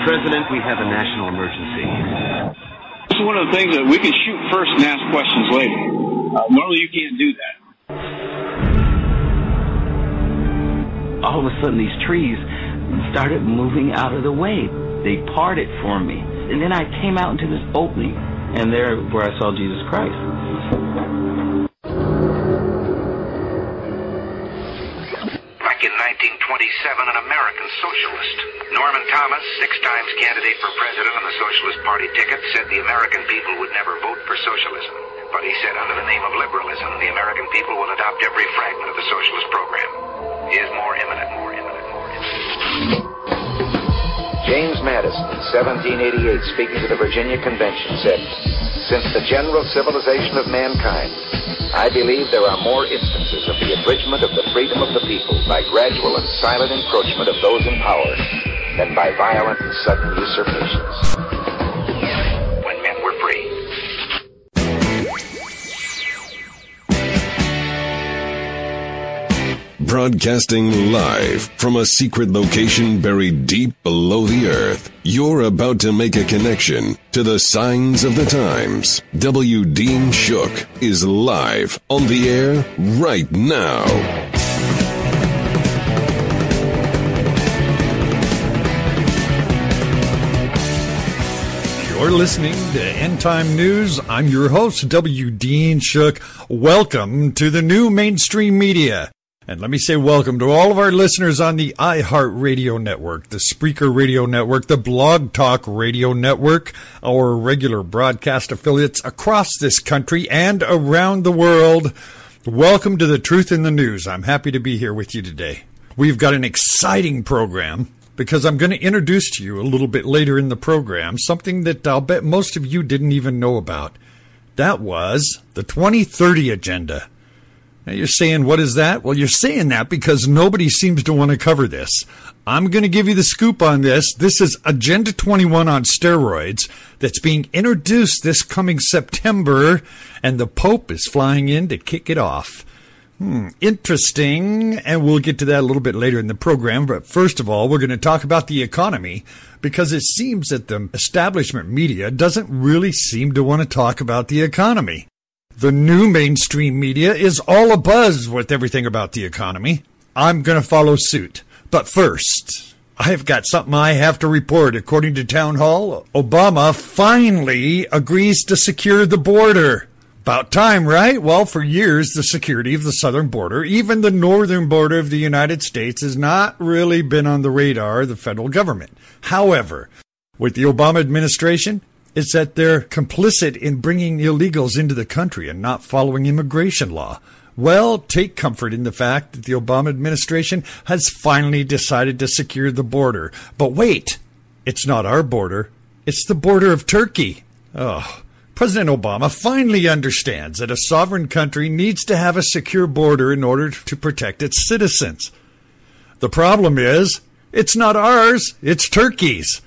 President, we have a national emergency. This is one of the things that we can shoot first and ask questions later. Normally you can't do that. All of a sudden these trees started moving out of the way. They parted for me. And then I came out into this opening, and there where I saw Jesus Christ. Back in 1927, an American socialist, Norman Thomas, 6 times candidate for president on the Socialist Party ticket, said the American people would never vote for socialism. But he said under the name of liberalism, the American people will adopt every fragment of the socialist program. He is more imminent. James Madison, in 1788, speaking to the Virginia Convention, said, "Since the general civilization of mankind, I believe there are more instances of the abridgment of the freedom of the people by gradual and silent encroachment of those in power than by violent and sudden usurpations." When men were free. Broadcasting live from a secret location buried deep below the earth, you're about to make a connection to the signs of the times. W. Dean Shook is live on the air right now. You're listening to End Time News. I'm your host, W. Dean Shook. Welcome to the new mainstream media. And let me say welcome to all of our listeners on the iHeartRadio network, the Spreaker Radio network, the Blog Talk Radio network, our regular broadcast affiliates across this country and around the world. Welcome to the Truth in the News. I'm happy to be here with you today. We've got an exciting program because I'm going to introduce to you a little bit later in the program something that I'll bet most of you didn't even know about. That was the 2030 Agenda. Now you're saying, what is that? Well, you're saying that because nobody seems to want to cover this. I'm going to give you the scoop on this. This is Agenda 21 on steroids that's being introduced this coming September, and the Pope is flying in to kick it off. Interesting, and we'll get to that a little bit later in the program. But first of all, we're going to talk about the economy because it seems that the establishment media doesn't really seem to want to talk about the economy. The new mainstream media is all abuzz with everything about the economy. I'm going to follow suit. But first, I've got something I have to report. According to Town Hall, Obama finally agrees to secure the border. About time, right? Well, for years, the security of the southern border, even the northern border of the United States, has not really been on the radar of the federal government. However, with the Obama administration, it's that they're complicit in bringing illegals into the country and not following immigration law. Well, take comfort in the fact that the Obama administration has finally decided to secure the border. But wait, it's not our border. It's the border of Turkey. President Obama finally understands that a sovereign country needs to have a secure border in order to protect its citizens. The problem is, it's not ours, it's Turkey's.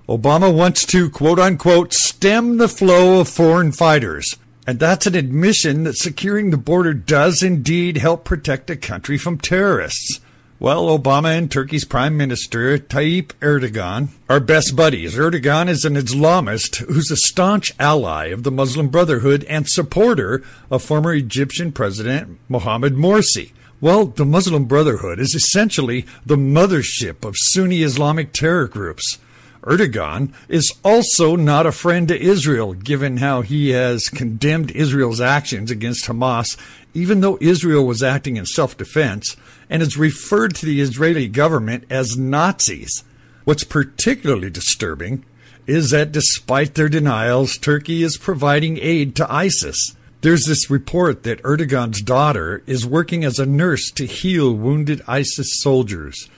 Obama wants to, quote-unquote, stem the flow of foreign fighters. And that's an admission that securing the border does indeed help protect a country from terrorists. Well, Obama and Turkey's Prime Minister, Tayyip Erdogan, are best buddies. Erdogan is an Islamist who's a staunch ally of the Muslim Brotherhood and supporter of former Egyptian President Mohamed Morsi. Well, the Muslim Brotherhood is essentially the mothership of Sunni Islamic terror groups. Erdogan is also not a friend to Israel, given how he has condemned Israel's actions against Hamas, even though Israel was acting in self-defense, and has referred to the Israeli government as Nazis. What's particularly disturbing is that despite their denials, Turkey is providing aid to ISIS. There's this report that Erdogan's daughter is working as a nurse to heal wounded ISIS soldiers.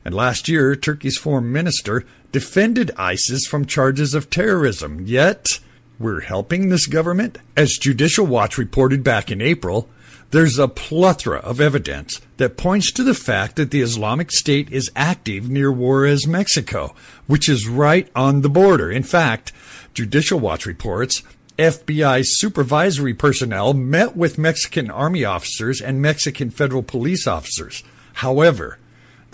And last year, Turkey's foreign minister defended ISIS from charges of terrorism. Yet, we're helping this government? As Judicial Watch reported back in April, there's a plethora of evidence that points to the fact that the Islamic State is active near Juarez, Mexico, which is right on the border. In fact, Judicial Watch reports FBI supervisory personnel met with Mexican Army officers and Mexican federal police officers. However,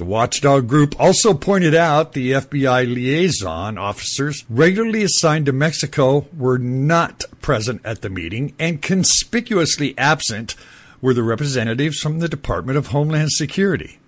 The watchdog group also pointed out the FBI liaison officers regularly assigned to Mexico were not present at the meeting, and conspicuously absent were the representatives from the Department of Homeland Security.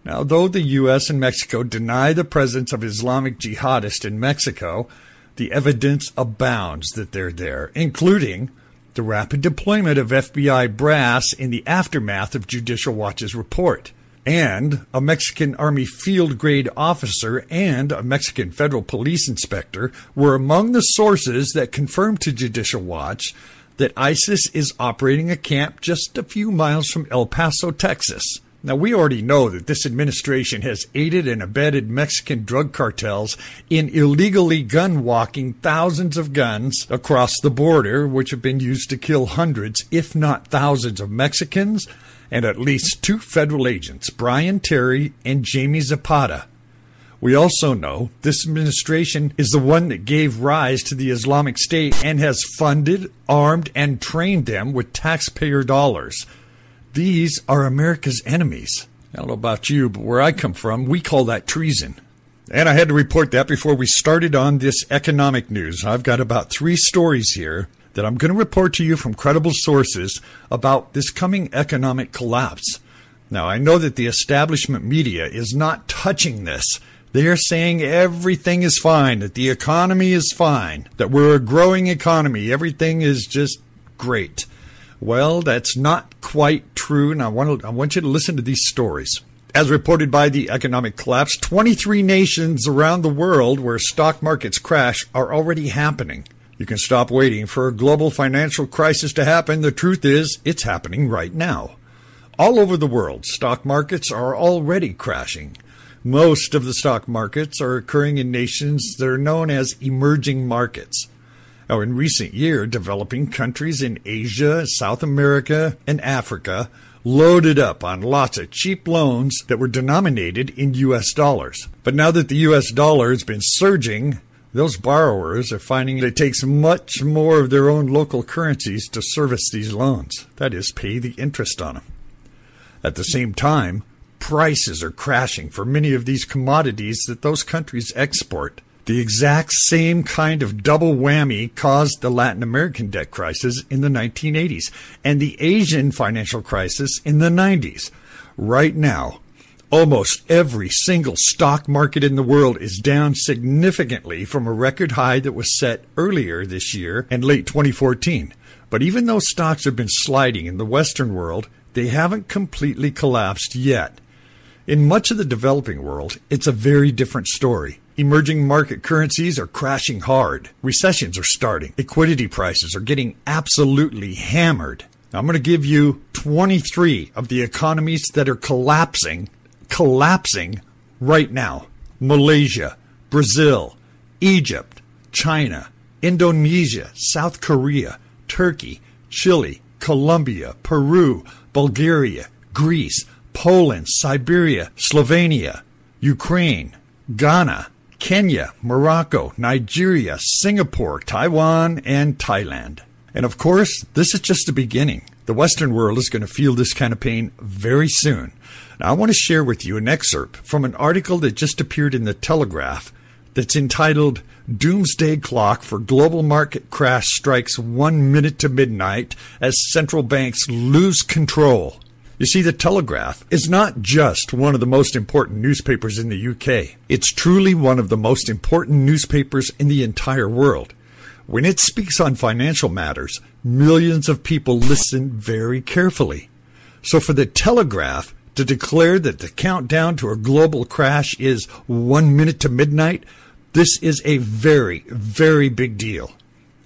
Now, though the U.S. and Mexico deny the presence of Islamic jihadists in Mexico, the evidence abounds that they're there, including the rapid deployment of FBI brass in the aftermath of Judicial Watch's report. And a Mexican Army field-grade officer and a Mexican federal police inspector were among the sources that confirmed to Judicial Watch that ISIS is operating a camp just a few miles from El Paso, Texas. Now, we already know that this administration has aided and abetted Mexican drug cartels in illegally gun-walking thousands of guns across the border, which have been used to kill hundreds, if not thousands, of Mexicans, and at least 2 federal agents, Brian Terry and Jamie Zapata. We also know this administration is the one that gave rise to the Islamic State and has funded, armed, and trained them with taxpayer dollars. These are America's enemies. I don't know about you, but where I come from, we call that treason. And I had to report that before we started on this economic news. I've got about 3 stories here that I'm going to report to you from credible sources about this coming economic collapse. Now, I know that the establishment media is not touching this. They are saying everything is fine, that the economy is fine, that we're a growing economy, everything is just great. Well, that's not quite true, and I want you to listen to these stories. As reported by the economic collapse, 23 nations around the world where stock markets crash are already happening. You can stop waiting for a global financial crisis to happen. The truth is, it's happening right now. All over the world, stock markets are already crashing. Most of the stock markets are occurring in nations that are known as emerging markets. Now, in recent years, developing countries in Asia, South America, and Africa loaded up on lots of cheap loans that were denominated in U.S. dollars. But now that the U.S. dollar has been surging, those borrowers are finding it takes much more of their own local currencies to service these loans. That is, pay the interest on them. At the same time, prices are crashing for many of these commodities that those countries export. The exact same kind of double whammy caused the Latin American debt crisis in the 1980s and the Asian financial crisis in the 90s. Right now, almost every single stock market in the world is down significantly from a record high that was set earlier this year and late 2014. But even though stocks have been sliding in the Western world, they haven't completely collapsed yet. In much of the developing world, it's a very different story. Emerging market currencies are crashing hard. Recessions are starting. Liquidity prices are getting absolutely hammered. Now, I'm going to give you 23 of the economies that are collapsing right now. Malaysia, Brazil, Egypt, China, Indonesia, South Korea, Turkey, Chile, Colombia, Peru, Bulgaria, Greece, Poland, Siberia, Slovenia, Ukraine, Ghana, Kenya, Morocco, Nigeria, Singapore, Taiwan, and Thailand. And of course, this is just the beginning. The Western world is going to feel this kind of pain very soon. Now, I want to share with you an excerpt from an article that just appeared in the Telegraph that's entitled Doomsday Clock for Global Market Crash Strikes 1 Minute to Midnight as Central Banks Lose Control. You see, the Telegraph is not just one of the most important newspapers in the UK. It's truly one of the most important newspapers in the entire world. When it speaks on financial matters, millions of people listen very carefully. So for the Telegraph to declare that the countdown to a global crash is 1 minute to midnight, this is a very, very big deal.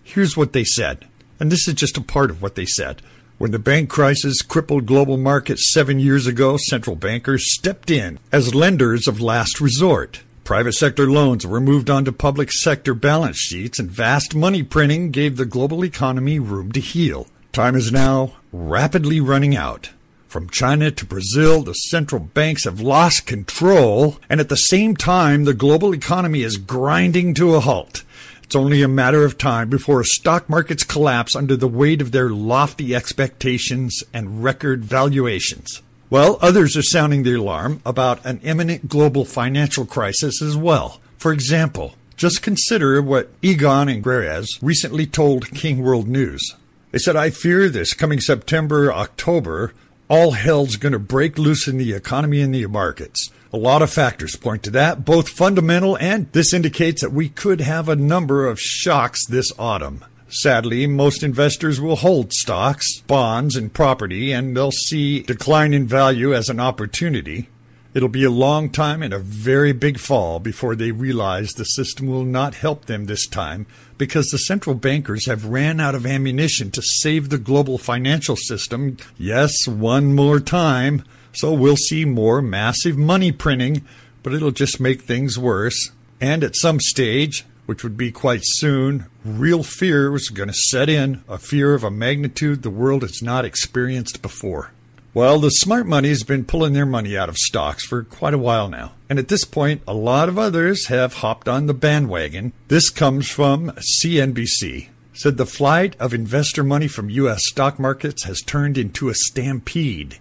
Here's what they said, and this is just a part of what they said. When the bank crisis crippled global markets 7 years ago, central bankers stepped in as lenders of last resort. Private sector loans were moved onto public sector balance sheets, and vast money printing gave the global economy room to heal. Time is now rapidly running out. From China to Brazil, the central banks have lost control, and at the same time, the global economy is grinding to a halt. It's only a matter of time before stock markets collapse under the weight of their lofty expectations and record valuations. Well, others are sounding the alarm about an imminent global financial crisis as well. For example, just consider what Egon and Grez recently told King World News. They said, I fear this coming September, October, all hell's going to break loose in the economy and the markets. A lot of factors point to that, both fundamental, and this indicates that we could have a number of shocks this autumn. Sadly, most investors will hold stocks, bonds, and property, and they'll see decline in value as an opportunity. It'll be a long time and a very big fall before they realize the system will not help them this time because the central bankers have ran out of ammunition to save the global financial system, yes, one more time. So we'll see more massive money printing, but it'll just make things worse. And at some stage, which would be quite soon, real fear was going to set in, a fear of a magnitude the world has not experienced before. Well, the smart money has been pulling their money out of stocks for quite a while now. And at this point, a lot of others have hopped on the bandwagon. This comes from CNBC. Said the flight of investor money from U.S. stock markets has turned into a stampede.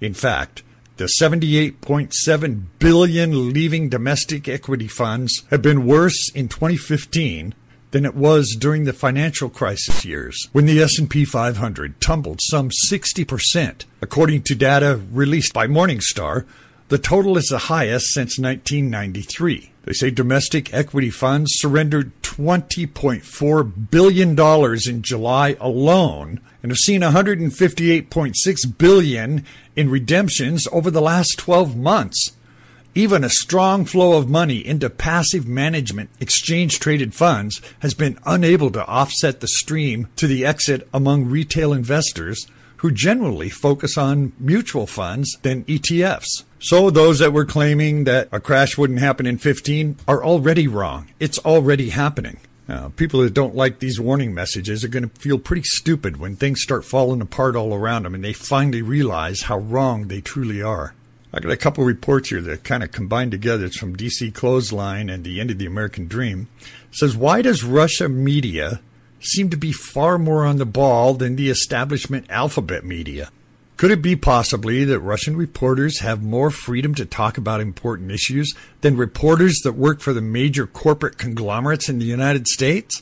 In fact, the $78.7 billion leaving domestic equity funds have been worse in 2015 than it was during the financial crisis years, when the S&P 500 tumbled some 60%. According to data released by Morningstar, the total is the highest since 1993. They say domestic equity funds surrendered $20.4 billion in July alone and have seen $158.6 billion in redemptions over the last 12 months. Even a strong flow of money into passive management exchange-traded funds has been unable to offset the stream to the exit among retail investors who generally focus on mutual funds than ETFs. So those that were claiming that a crash wouldn't happen in 15 are already wrong. It's already happening. Now, people that don't like these warning messages are going to feel pretty stupid when things start falling apart all around them and they finally realize how wrong they truly are. I got a couple reports here that kind of combine together. It's from DC Clothesline and the End of the American Dream. It says, why does Russia media seem to be far more on the ball than the establishment alphabet media? Could it be possibly that Russian reporters have more freedom to talk about important issues than reporters that work for the major corporate conglomerates in the United States?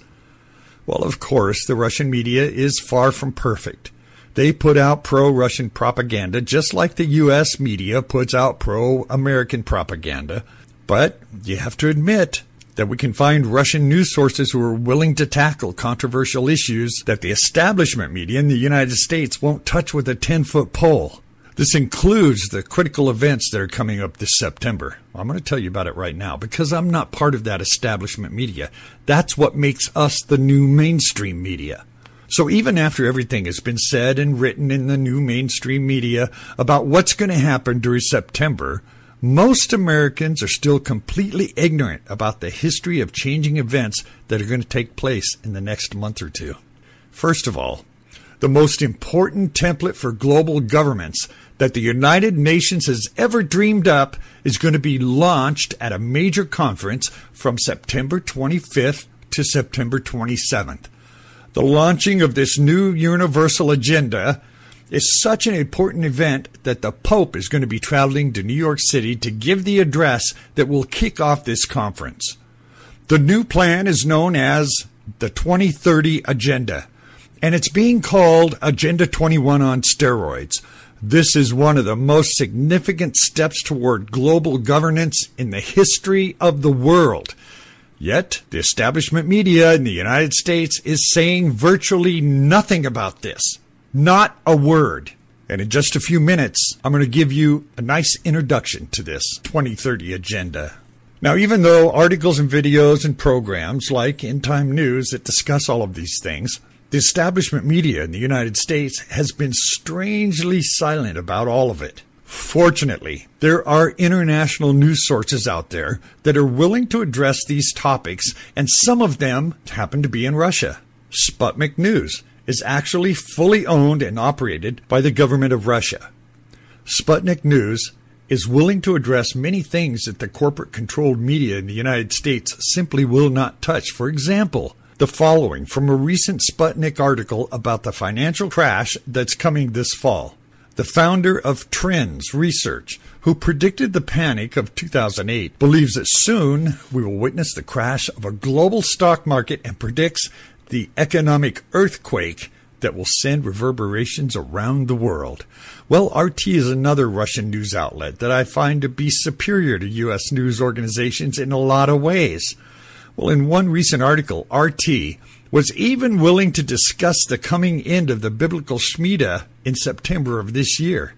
Well, of course, the Russian media is far from perfect. They put out pro-Russian propaganda just like the U.S. media puts out pro-American propaganda. But you have to admit that we can find Russian news sources who are willing to tackle controversial issues that the establishment media in the United States won't touch with a 10-foot pole. This includes the critical events that are coming up this September. I'm going to tell you about it right now because I'm not part of that establishment media. That's what makes us the new mainstream media. So even after everything has been said and written in the new mainstream media about what's going to happen during September, most Americans are still completely ignorant about the history of changing events that are going to take place in the next month or two. First of all, the most important template for global governments that the United Nations has ever dreamed up is going to be launched at a major conference from September 25th to September 27th. The launching of this new universal agenda is such an important event that the Pope is going to be traveling to New York City to give the address that will kick off this conference. The new plan is known as the 2030 Agenda, and it's being called Agenda 21 on steroids. This is one of the most significant steps toward global governance in the history of the world. Yet, the establishment media in the United States is saying virtually nothing about this. Not a word. And in just a few minutes, I'm going to give you a nice introduction to this 2030 agenda. Now, even though articles and videos and programs like End Time News that discuss all of these things, the establishment media in the United States has been strangely silent about all of it. Fortunately, there are international news sources out there that are willing to address these topics, and some of them happen to be in Russia. Sputnik News is actually fully owned and operated by the government of Russia. Sputnik News is willing to address many things that the corporate-controlled media in the United States simply will not touch. For example, the following from a recent Sputnik article about the financial crash that's coming this fall. the founder of Trends Research, who predicted the panic of 2008, believes that soon we will witness the crash of a global stock market and predicts the economic earthquake that will send reverberations around the world. Well, RT is another Russian news outlet that I find to be superior to U.S. news organizations in a lot of ways. Well, in one recent article, RT was even willing to discuss the coming end of the biblical Shemitah in September of this year,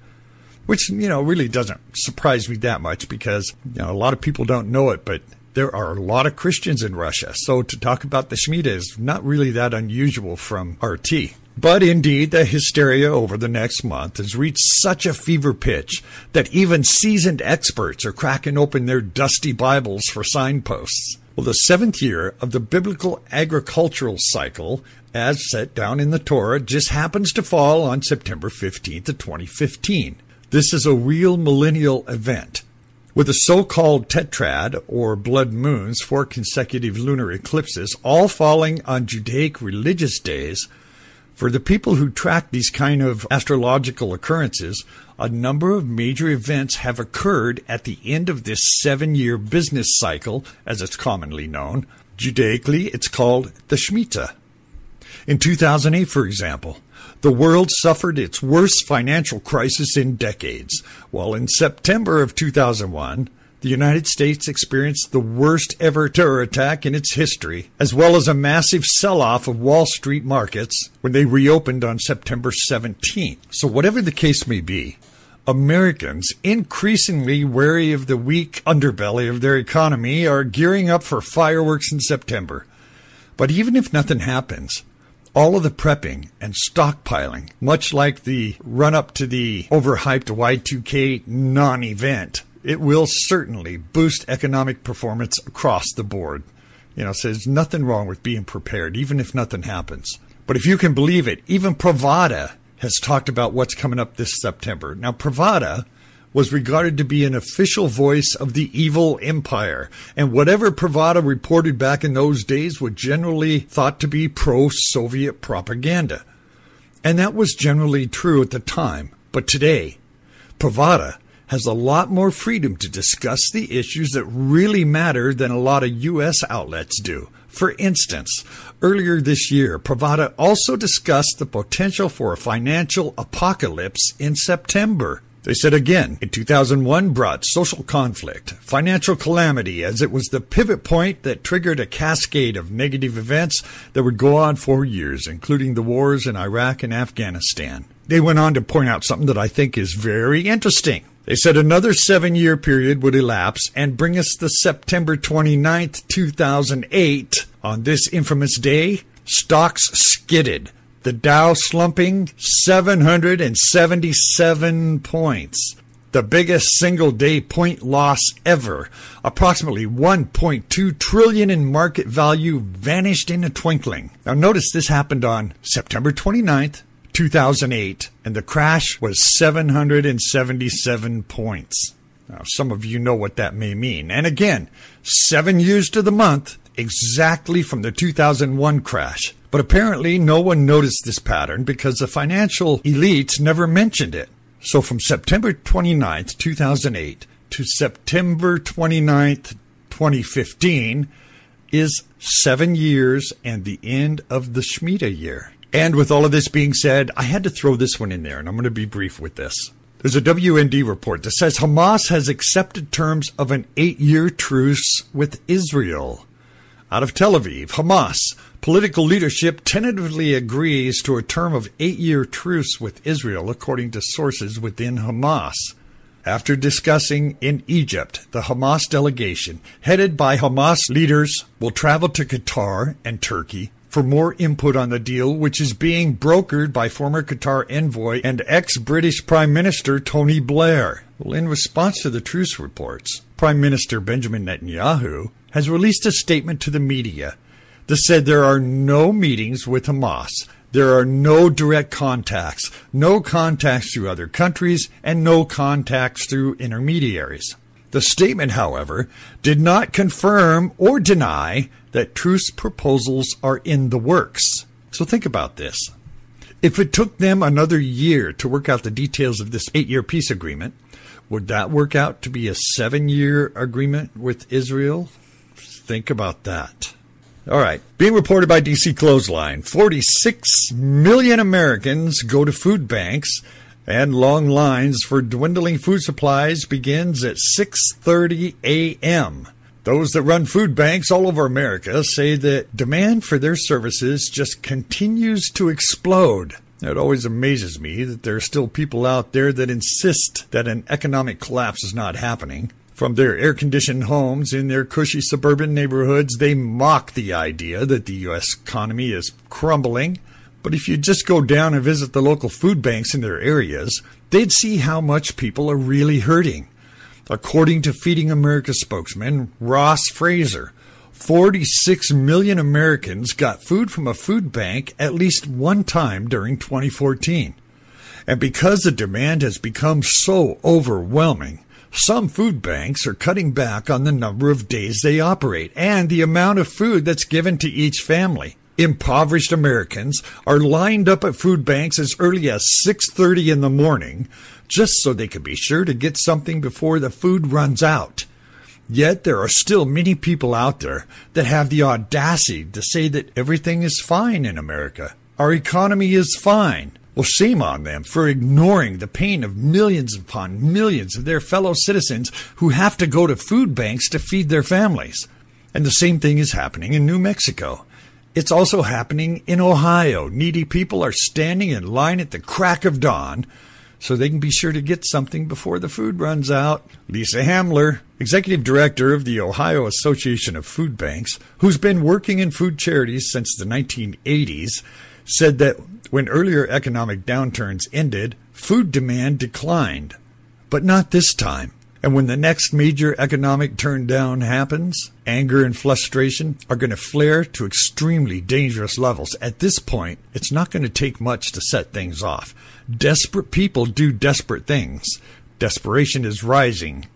which, really doesn't surprise me that much because, a lot of people don't know it, but there are a lot of Christians in Russia. So to talk about the Shemitah is not really that unusual from RT. But indeed, the hysteria over the next month has reached such a fever pitch that even seasoned experts are cracking open their dusty Bibles for signposts. Well, the 7th year of the biblical agricultural cycle, as set down in the Torah, just happens to fall on September 15th of 2015. This is a real millennial event. With the so-called tetrad, or blood moons, 4 consecutive lunar eclipses, all falling on Judaic religious days, for the people who track these kind of astrological occurrences, a number of major events have occurred at the end of this 7-year business cycle, as it's commonly known. Judaically, it's called the Shemitah. In 2008, for example, the world suffered its worst financial crisis in decades, while in September of 2001, the United States experienced the worst ever terror attack in its history, as well as a massive sell-off of Wall Street markets when they reopened on September 17th. So whatever the case may be, Americans, increasingly wary of the weak underbelly of their economy, are gearing up for fireworks in September. But even if nothing happens, all of the prepping and stockpiling, much like the run-up to the overhyped Y2K non-event, it will certainly boost economic performance across the board. So there's nothing wrong with being prepared, even if nothing happens. But if you can believe it, even Pravda has talked about what's coming up this September. Now, Pravda was regarded to be an official voice of the evil empire, and whatever Pravda reported back in those days was generally thought to be pro-Soviet propaganda. And that was generally true at the time. But today, Pravda has a lot more freedom to discuss the issues that really matter than a lot of U.S. outlets do. For instance, earlier this year, Pravda also discussed the potential for a financial apocalypse in September. They said again, in 2001 brought social conflict, financial calamity, as it was the pivot point that triggered a cascade of negative events that would go on for years, including the wars in Iraq and Afghanistan. They went on to point out something that I think is very interesting. They said another 7-year period would elapse and bring us to September 29th, 2008. On this infamous day, stocks skidded, the Dow slumping 777 points, the biggest single-day point loss ever. Approximately $1.2 trillion in market value vanished in a twinkling. Now notice this happened on September 29th, 2008, and the crash was 777 points. Now, some of you know what that may mean. And again, 7 years to the month, exactly from the 2001 crash. But apparently no one noticed this pattern because the financial elites never mentioned it. So from September 29th, 2008 to September 29th, 2015 is 7 years and the end of the Shemitah year. And with all of this being said, I had to throw this one in there, and I'm going to be brief with this. There's a WND report that says Hamas has accepted terms of an 8-year truce with Israel. Out of Tel Aviv, Hamas political leadership tentatively agrees to a term of 8-year truce with Israel, according to sources within Hamas. After discussing in Egypt, the Hamas delegation, headed by Hamas leaders, will travel to Qatar and Turkey for more input on the deal, which is being brokered by former Qatar envoy and ex-British Prime Minister Tony Blair. Well, in response to the truce reports, Prime Minister Benjamin Netanyahu has released a statement to the media that said there are no meetings with Hamas, there are no direct contacts, no contacts through other countries, and no contacts through intermediaries. The statement, however, did not confirm or deny that truce proposals are in the works. So think about this. If it took them another year to work out the details of this 8-year peace agreement, would that work out to be a 7-year agreement with Israel? Think about that. All right. Being reported by DC Clothesline, 46 million Americans go to food banks, and long lines for dwindling food supplies begins at 6:30 a.m. Those that run food banks all over America say that demand for their services just continues to explode. It always amazes me that there are still people out there that insist that an economic collapse is not happening. From their air-conditioned homes in their cushy suburban neighborhoods, they mock the idea that the U.S. economy is crumbling. But if you just go down and visit the local food banks in their areas, they'd see how much people are really hurting. According to Feeding America spokesman Ross Fraser, 46 million Americans got food from a food bank at least one time during 2014. And because the demand has become so overwhelming, some food banks are cutting back on the number of days they operate and the amount of food that's given to each family. Impoverished Americans are lined up at food banks as early as 6:30 in the morning just so they can be sure to get something before the food runs out. Yet there are still many people out there that have the audacity to say that everything is fine in America. Our economy is fine. Well, shame on them for ignoring the pain of millions upon millions of their fellow citizens who have to go to food banks to feed their families. And the same thing is happening in New Mexico. It's also happening in Ohio. Needy people are standing in line at the crack of dawn so they can be sure to get something before the food runs out. Lisa Hamler, executive director of the Ohio Association of Food Banks, who's been working in food charities since the 1980s, said that when earlier economic downturns ended, food demand declined, but not this time. And when the next major economic turndown happens, anger and frustration are going to flare to extremely dangerous levels. At this point, it's not going to take much to set things off. Desperate people do desperate things. Desperation is rising.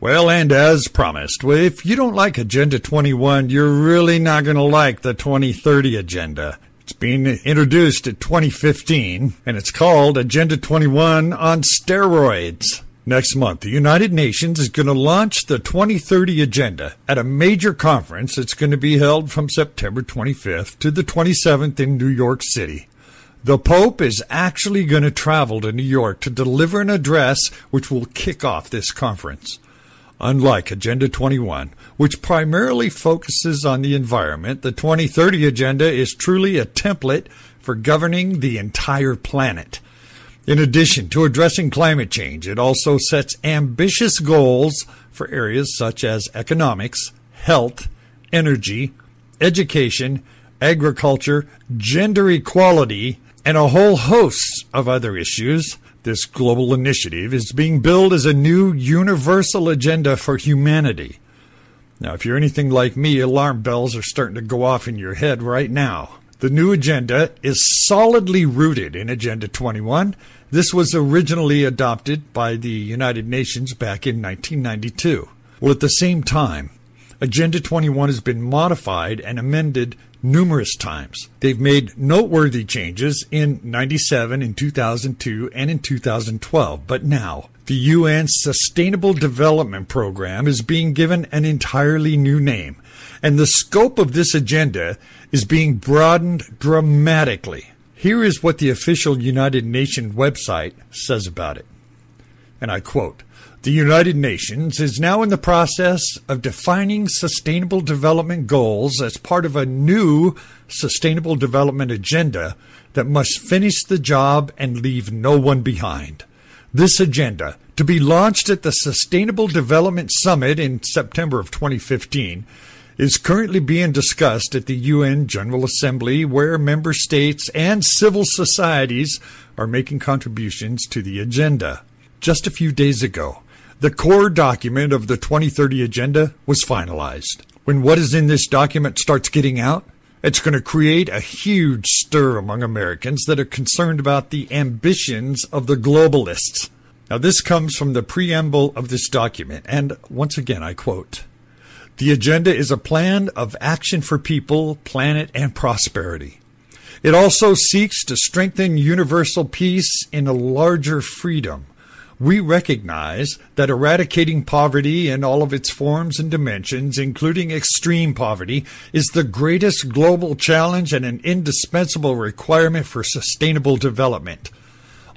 Well, and as promised, if you don't like Agenda 21, you're really not going to like the 2030 Agenda. It's being introduced in 2015, and it's called Agenda 21 on steroids. Next month, the United Nations is going to launch the 2030 Agenda at a major conference that's going to be held from September 25th to the 27th in New York City. The Pope is actually going to travel to New York to deliver an address which will kick off this conference. Unlike Agenda 21, which primarily focuses on the environment, the 2030 Agenda is truly a template for governing the entire planet. In addition to addressing climate change, it also sets ambitious goals for areas such as economics, health, energy, education, agriculture, gender equality, and a whole host of other issues. This global initiative is being billed as a new universal agenda for humanity. Now, if you're anything like me, alarm bells are starting to go off in your head right now. The new agenda is solidly rooted in Agenda 21. This was originally adopted by the United Nations back in 1992. Well, at the same time, Agenda 21 has been modified and amended numerous times. They've made noteworthy changes in 97, in 2002, and in 2012. But now, the UN's Sustainable Development Program is being given an entirely new name. And the scope of this agenda is being broadened dramatically. Here is what the official United Nations website says about it. And I quote, "The United Nations is now in the process of defining sustainable development goals as part of a new sustainable development agenda that must finish the job and leave no one behind. This agenda, to be launched at the Sustainable Development Summit in September of 2015, is currently being discussed at the UN General Assembly, where member states and civil societies are making contributions to the agenda. Just a few days ago, the core document of the 2030 Agenda was finalized. When what is in this document starts getting out, it's going to create a huge stir among Americans that are concerned about the ambitions of the globalists. Now, this comes from the preamble of this document, and once again, I quote, "The agenda is a plan of action for people, planet, and prosperity. It also seeks to strengthen universal peace in a larger freedom. We recognize that eradicating poverty in all of its forms and dimensions, including extreme poverty, is the greatest global challenge and an indispensable requirement for sustainable development.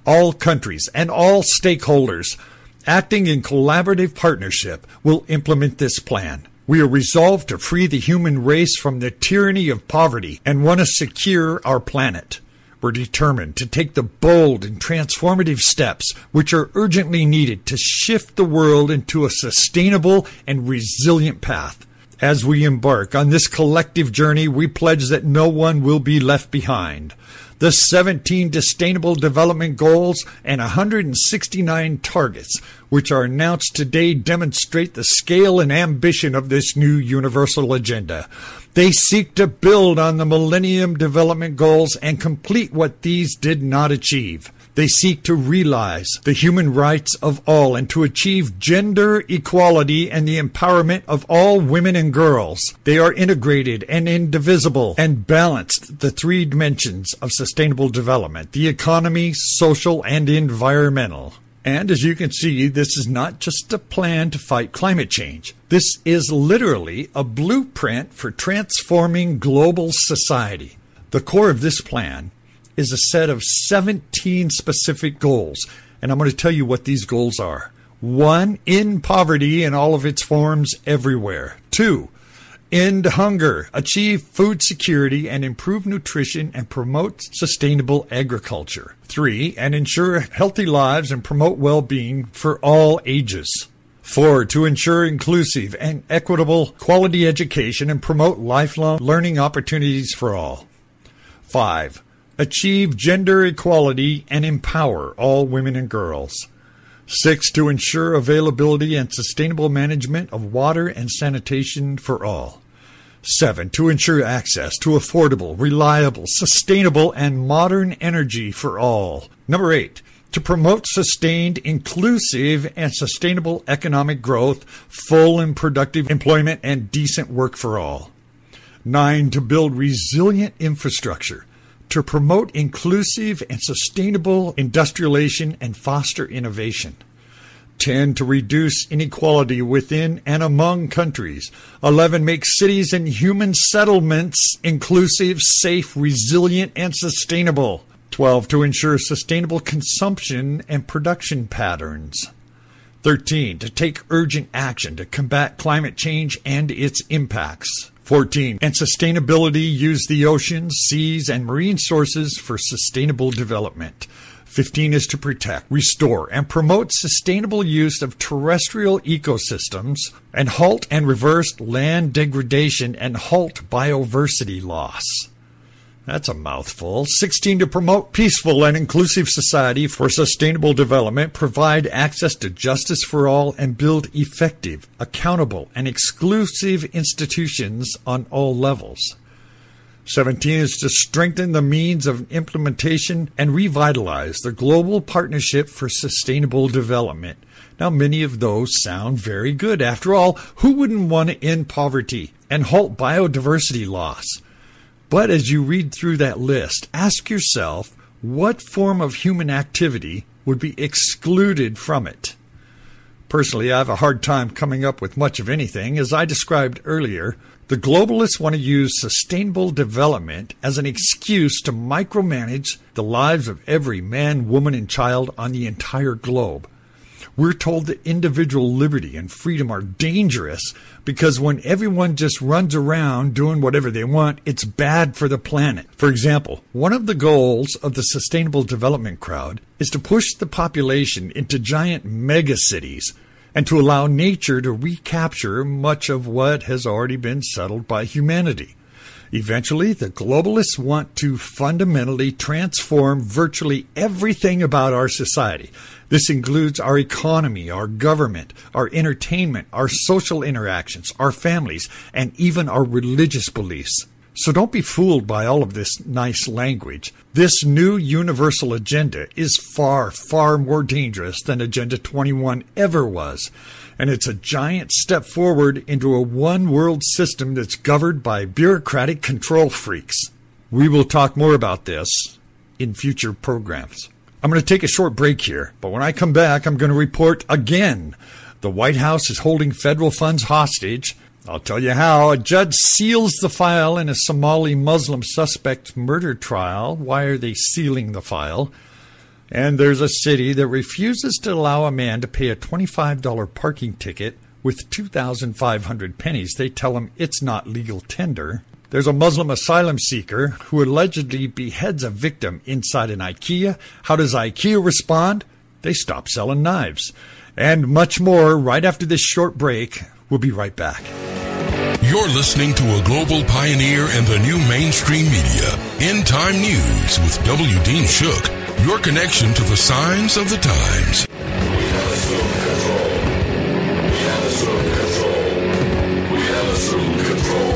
All countries and all stakeholders, acting in collaborative partnership, will implement this plan. We are resolved to free the human race from the tyranny of poverty and want to secure our planet. We're determined to take the bold and transformative steps which are urgently needed to shift the world into a sustainable and resilient path. As we embark on this collective journey, we pledge that no one will be left behind. The 17 Sustainable Development Goals and 169 targets, which are announced today, demonstrate the scale and ambition of this new universal agenda. They seek to build on the Millennium Development Goals and complete what these did not achieve. They seek to realize the human rights of all and to achieve gender equality and the empowerment of all women and girls. They are integrated and indivisible and balanced the three dimensions of sustainable development: the economy, social, and environmental. And as you can see, this is not just a plan to fight climate change. This is literally a blueprint for transforming global society. The core of this plan is a set of 17 specific goals, and I'm going to tell you what these goals are. 1, end poverty in all of its forms everywhere. 2, end hunger, achieve food security and improve nutrition and promote sustainable agriculture. 3, and ensure healthy lives and promote well-being for all ages. 4, to ensure inclusive and equitable quality education and promote lifelong learning opportunities for all. 5, achieve gender equality and empower all women and girls. 6, to ensure availability and sustainable management of water and sanitation for all. 7, to ensure access to affordable, reliable, sustainable, and modern energy for all. Number 8, to promote sustained, inclusive, and sustainable economic growth, full and productive employment, and decent work for all. 9, to build resilient infrastructure, to promote inclusive and sustainable industrialization and foster innovation. 10, to reduce inequality within and among countries. 11, make cities and human settlements inclusive, safe, resilient, and sustainable. 12, to ensure sustainable consumption and production patterns. 13, to take urgent action to combat climate change and its impacts. 14, and sustainability, use the oceans, seas, and marine sources for sustainable development. 15 is to protect, restore, and promote sustainable use of terrestrial ecosystems and halt and reverse land degradation and halt biodiversity loss. That's a mouthful. 16, to promote peaceful and inclusive society for sustainable development, provide access to justice for all, and build effective, accountable, and exclusive institutions on all levels. 17 is to strengthen the means of implementation and revitalize the Global Partnership for Sustainable Development. Now, many of those sound very good. After all, who wouldn't want to end poverty and halt biodiversity loss? But as you read through that list, ask yourself, what form of human activity would be excluded from it? Personally, I have a hard time coming up with much of anything. As I described earlier, the globalists want to use sustainable development as an excuse to micromanage the lives of every man, woman, and child on the entire globe. We're told that individual liberty and freedom are dangerous because when everyone just runs around doing whatever they want, it's bad for the planet. For example, one of the goals of the sustainable development crowd is to push the population into giant megacities and to allow nature to recapture much of what has already been settled by humanity. Eventually, the globalists want to fundamentally transform virtually everything about our society. This includes our economy, our government, our entertainment, our social interactions, our families, and even our religious beliefs. So don't be fooled by all of this nice language. This new universal agenda is far, far more dangerous than Agenda 21 ever was. And it's a giant step forward into a one-world system that's governed by bureaucratic control freaks. We will talk more about this in future programs. I'm going to take a short break here, but when I come back, I'm going to report again. The White House is holding federal funds hostage. I'll tell you how. A judge seals the file in a Somali-Muslim suspect's murder trial. Why are they sealing the file? And there's a city that refuses to allow a man to pay a $25 parking ticket with 2,500 pennies. They tell him it's not legal tender. There's a Muslim asylum seeker who allegedly beheads a victim inside an IKEA. How does IKEA respond? They stop selling knives. And much more right after this short break. We'll be right back. You're listening to a global pioneer in the new mainstream media. End Time News with W. Dean Shook. Your connection to the signs of the times. We have assumed control. We have assumed control. We have assumed control.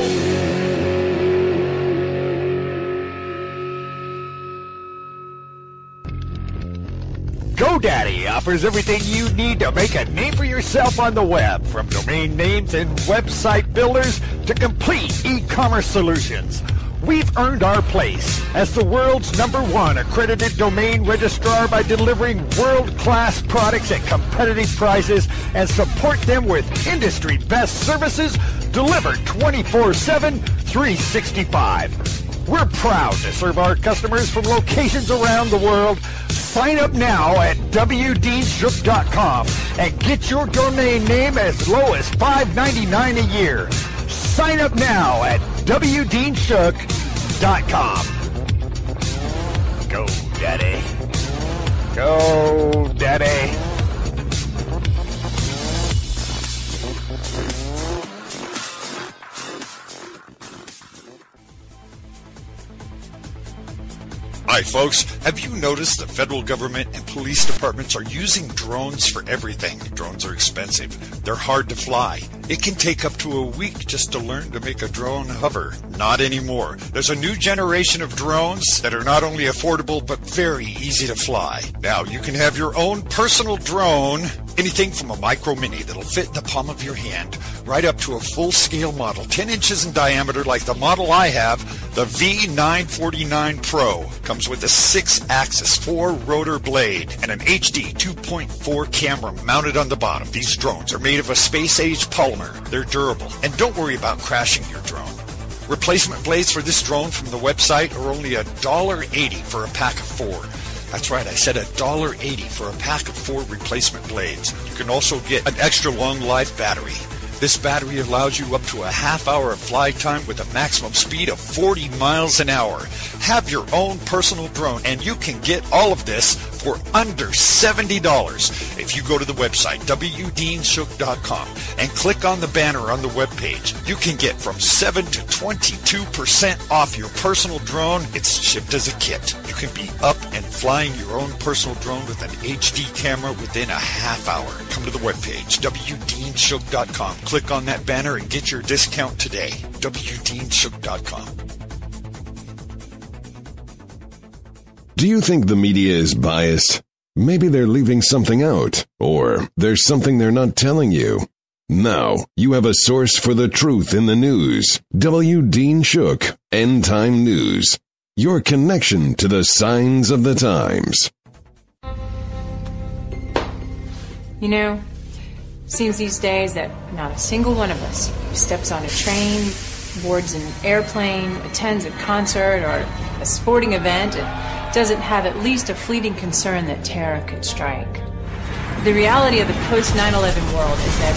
GoDaddy offers everything you need to make a name for yourself on the web, from domain names and website builders to complete e-commerce solutions. We've earned our place as the world's #1 accredited domain registrar by delivering world-class products at competitive prices and support them with industry-best services delivered 24/7, 365. We're proud to serve our customers from locations around the world. Sign up now at wdeanshook.com and get your domain name as low as $5.99 a year. Sign up now at wdeanshook.com. Go, Daddy. Go, Daddy. Hi folks, have you noticed the federal government and police departments are using drones for everything? Drones are expensive. They're hard to fly. It can take up to a week just to learn to make a drone hover. Not anymore. There's a new generation of drones that are not only affordable but very easy to fly. Now you can have your own personal drone, anything from a micro mini that'll fit in the palm of your hand, right up to a full-scale model, 10 inches in diameter like the model I have, the V949 Pro. Comes with a 6-axis 4-rotor blade and an HD 2.4 camera mounted on the bottom. These drones are made of a space-age polymer. They're durable, and don't worry about crashing your drone. Replacement blades for this drone from the website are only $1.80 for a pack of 4. That's right, I said $1.80 for a pack of 4 replacement blades. You can also get an extra long life battery. This battery allows you up to a half hour of flight time with a maximum speed of 40 miles an hour. Have your own personal drone, and you can get all of this for under $70. If you go to the website, wdeanshook.com, and click on the banner on the webpage, you can get from 7 to 22% off your personal drone. It's shipped as a kit. You can be up and flying your own personal drone with an HD camera within a half hour. Come to the webpage, wdeanshook.com. Click on that banner and get your discount today. wdeanshook.com. Do you think the media is biased? Maybe they're leaving something out, or there's something they're not telling you. Now, you have a source for the truth in the news. W. Dean Shook, End Time News. Your connection to the signs of the times. You know, seems these days that not a single one of us who steps on a train, boards an airplane, attends a concert or a sporting event doesn't have at least a fleeting concern that terror could strike. The reality of the post-9/11 world is that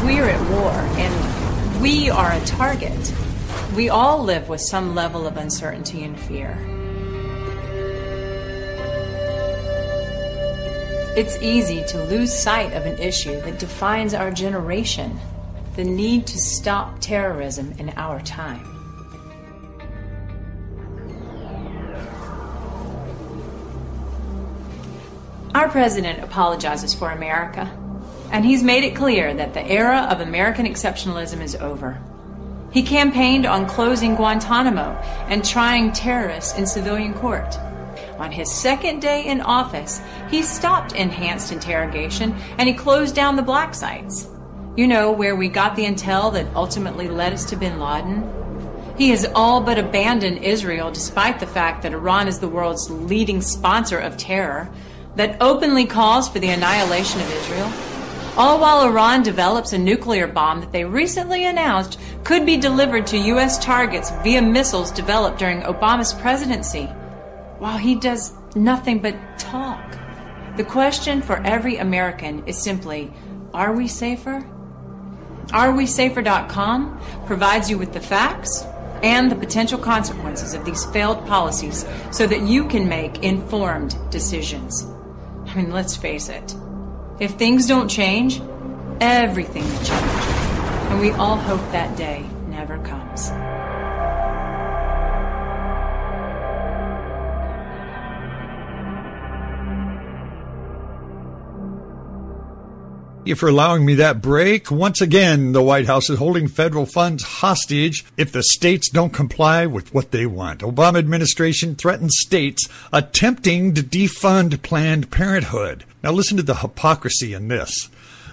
we're at war and we are a target. We all live with some level of uncertainty and fear. It's easy to lose sight of an issue that defines our generation, the need to stop terrorism in our time. Our president apologizes for America, and he's made it clear that the era of American exceptionalism is over. He campaigned on closing Guantanamo and trying terrorists in civilian court. On his second day in office, he stopped enhanced interrogation and he closed down the black sites. You know, where we got the intel that ultimately led us to bin Laden. He has all but abandoned Israel, despite the fact that Iran is the world's leading sponsor of terror, that openly calls for the annihilation of Israel. All while Iran develops a nuclear bomb that they recently announced could be delivered to U.S. targets via missiles developed during Obama's presidency, while he does nothing but talk. The question for every American is simply, are we safer? AreWeSafer.com provides you with the facts and the potential consequences of these failed policies so that you can make informed decisions. I mean, let's face it. If things don't change, everything will change. And we all hope that day never comes. You for allowing me that break. Once again, the White House is holding federal funds hostage if the states don't comply with what they want. Obama administration threatens states attempting to defund Planned Parenthood. Now listen to the hypocrisy in this.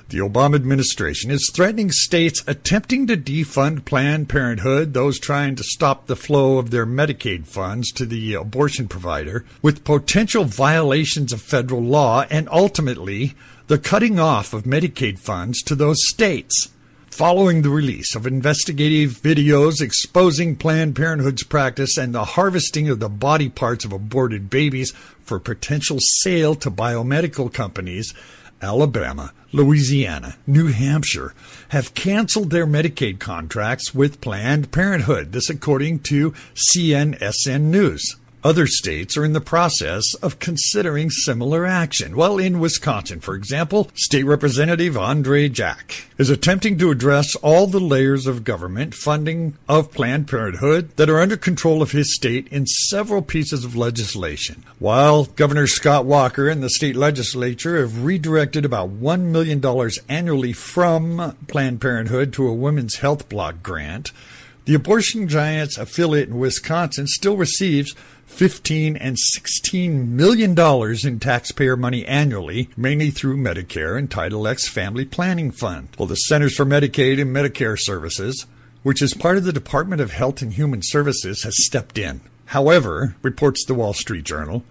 The Obama administration is threatening states attempting to defund Planned Parenthood, those trying to stop the flow of their Medicaid funds to the abortion provider, with potential violations of federal law and ultimately the cutting off of Medicaid funds to those states. Following the release of investigative videos exposing Planned Parenthood's practice and the harvesting of the body parts of aborted babies for potential sale to biomedical companies, Alabama, Louisiana, New Hampshire have canceled their Medicaid contracts with Planned Parenthood. This according to CNSN News. Other states are in the process of considering similar action. Well, in Wisconsin, for example, State Representative Andre Jack is attempting to address all the layers of government funding of Planned Parenthood that are under control of his state in several pieces of legislation. While Governor Scott Walker and the state legislature have redirected about $1 million annually from Planned Parenthood to a women's health block grant, the abortion giant's affiliate in Wisconsin still receives $15 and $16 million in taxpayer money annually, mainly through Medicare and Title X Family Planning Fund. Well, the Centers for Medicaid and Medicare Services, which is part of the Department of Health and Human Services, has stepped in. However, reports the Wall Street Journal,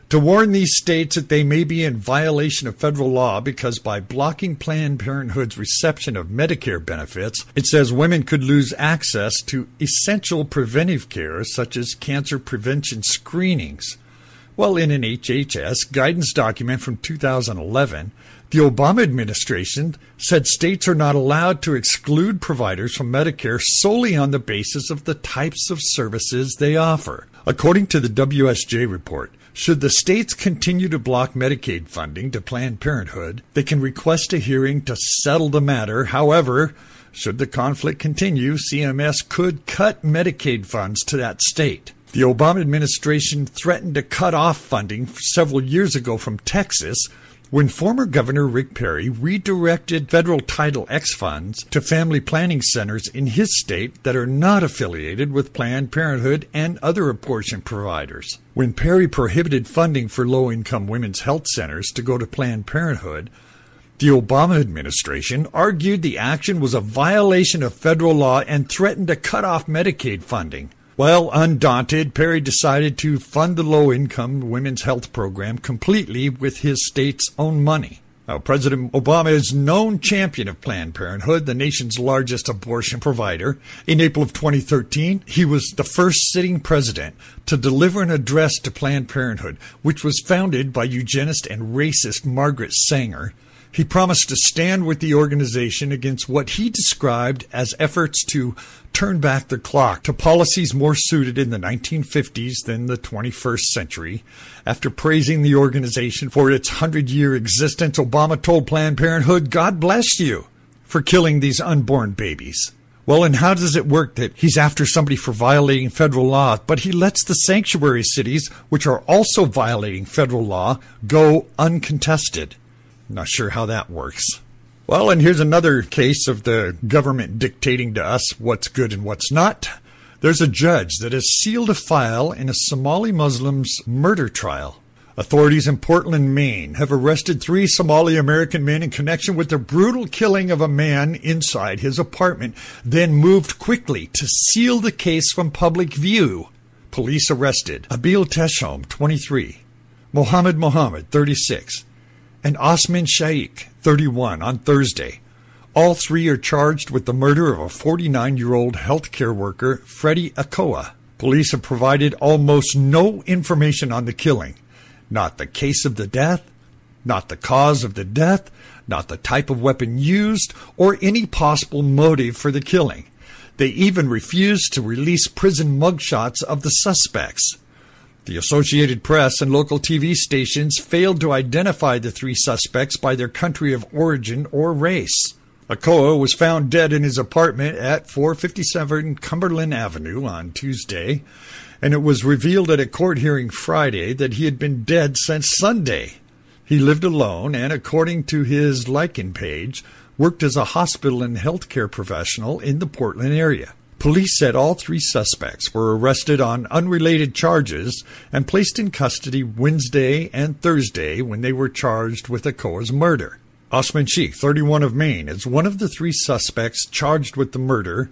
to warn these states that they may be in violation of federal law because by blocking Planned Parenthood's reception of Medicare benefits, it says women could lose access to essential preventive care such as cancer prevention screenings. Well, in an HHS guidance document from 2011, the Obama administration said states are not allowed to exclude providers from Medicare solely on the basis of the types of services they offer. According to the WSJ report, should the states continue to block Medicaid funding to Planned Parenthood, they can request a hearing to settle the matter. However, should the conflict continue, CMS could cut Medicaid funds to that state. The Obama administration threatened to cut off funding several years ago from Texas when former Governor Rick Perry redirected federal Title X funds to family planning centers in his state that are not affiliated with Planned Parenthood and other abortion providers. When Perry prohibited funding for low-income women's health centers to go to Planned Parenthood, the Obama administration argued the action was a violation of federal law and threatened to cut off Medicaid funding. Well, undaunted, Perry decided to fund the low-income women's health program completely with his state's own money. Now, President Obama is known champion of Planned Parenthood, the nation's largest abortion provider. In April of 2013, he was the first sitting president to deliver an address to Planned Parenthood, which was founded by eugenist and racist Margaret Sanger. He promised to stand with the organization against what he described as efforts to turn back the clock to policies more suited in the 1950s than the 21st century. After praising the organization for its 100-year existence, Obama told Planned Parenthood, "God bless you for killing these unborn babies." Well, and how does it work that he's after somebody for violating federal law, but he lets the sanctuary cities, which are also violating federal law, go uncontested? Not sure how that works. Well, and here's another case of the government dictating to us what's good and what's not. There's a judge that has sealed a file in a Somali-Muslim's murder trial. Authorities in Portland, Maine have arrested 3 Somali-American men in connection with the brutal killing of a man inside his apartment, then moved quickly to seal the case from public view. Police arrested Abil Teshom, 23, Mohammed, 36, and Osman Shaikh, 31, on Thursday. All 3 are charged with the murder of a 49-year-old healthcare worker, Freddie Akoa. Police have provided almost no information on the killing. Not the case of the death, not the cause of the death, not the type of weapon used, or any possible motive for the killing. They even refused to release prison mugshots of the suspects. The Associated Press and local TV stations failed to identify the 3 suspects by their country of origin or race. Akoa was found dead in his apartment at 457 Cumberland Avenue on Tuesday, and it was revealed at a court hearing Friday that he had been dead since Sunday. He lived alone and, according to his Lycan page, worked as a hospital and healthcare professional in the Portland area. Police said all 3 suspects were arrested on unrelated charges and placed in custody Wednesday and Thursday when they were charged with Akoa's murder. Osman Sheikh, 31, of Maine, is one of the 3 suspects charged with the murder.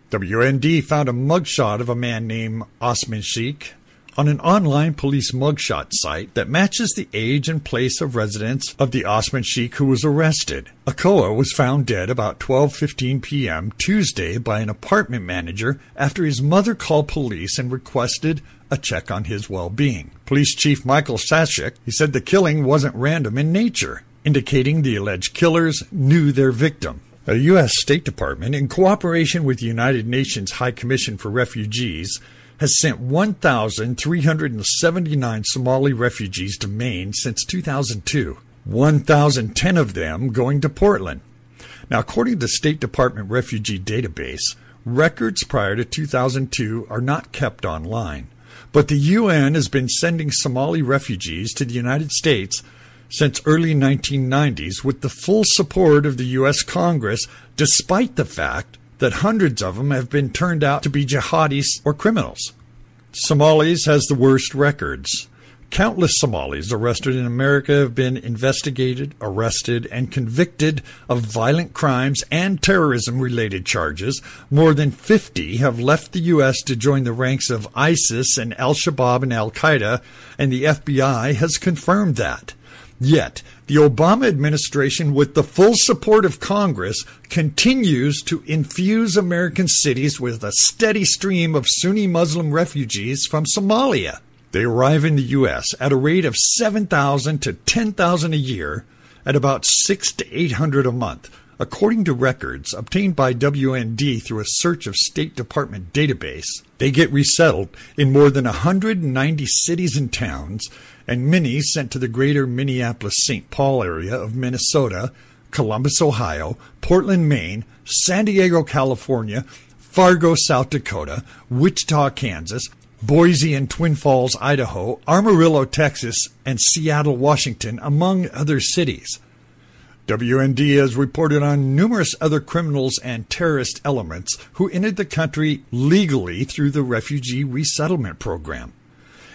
WND found a mugshot of a man named Osman Sheikh on an online police mugshot site that matches the age and place of residence of the Osman Sheikh who was arrested. Akoa was found dead about 12:15 p.m. Tuesday by an apartment manager after his mother called police and requested a check on his well-being. Police Chief Michael Sashik, he said the killing wasn't random in nature, indicating the alleged killers knew their victim. The U.S. State Department, in cooperation with the United Nations High Commission for Refugees, has sent 1,379 Somali refugees to Maine since 2002, 1,010 of them going to Portland. Now, according to the State Department Refugee Database, records prior to 2002 are not kept online, but the UN has been sending Somali refugees to the United States since early 1990s with the full support of the U.S. Congress, despite the fact that hundreds of them have been turned out to be jihadis or criminals. Somalis has the worst records. Countless Somalis arrested in America have been investigated, arrested, and convicted of violent crimes and terrorism-related charges. More than 50 have left the U.S. to join the ranks of ISIS and Al-Shabaab and Al-Qaeda, and the FBI has confirmed that. Yet, the Obama administration, with the full support of Congress, continues to infuse American cities with a steady stream of Sunni Muslim refugees from Somalia. They arrive in the U.S. at a rate of 7,000 to 10,000 a year, at about 600 to 800 a month, according to records obtained by WND through a search of State Department database. They get resettled in more than 190 cities and towns, and many sent to the greater Minneapolis-St. Paul area of Minnesota, Columbus, Ohio, Portland, Maine, San Diego, California, Fargo, South Dakota, Wichita, Kansas, Boise and Twin Falls, Idaho, Amarillo, Texas, and Seattle, Washington, among other cities. WND has reported on numerous other criminals and terrorist elements who entered the country legally through the Refugee Resettlement Program,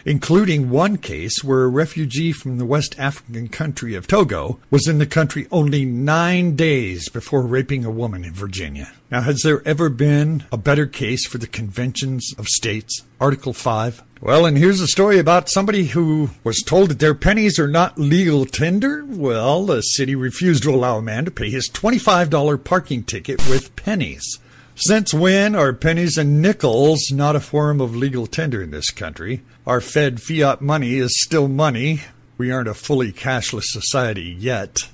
including one case where a refugee from the West African country of Togo was in the country only 9 days before raping a woman in Virginia. Now, has there ever been a better case for the Conventions of States, Article 5? Well, and here's a story about somebody who was told that their pennies are not legal tender. Well, the city refused to allow a man to pay his $25 parking ticket with pennies. Since when are pennies and nickels not a form of legal tender in this country? Our Fed fiat money is still money. We aren't a fully cashless society yet.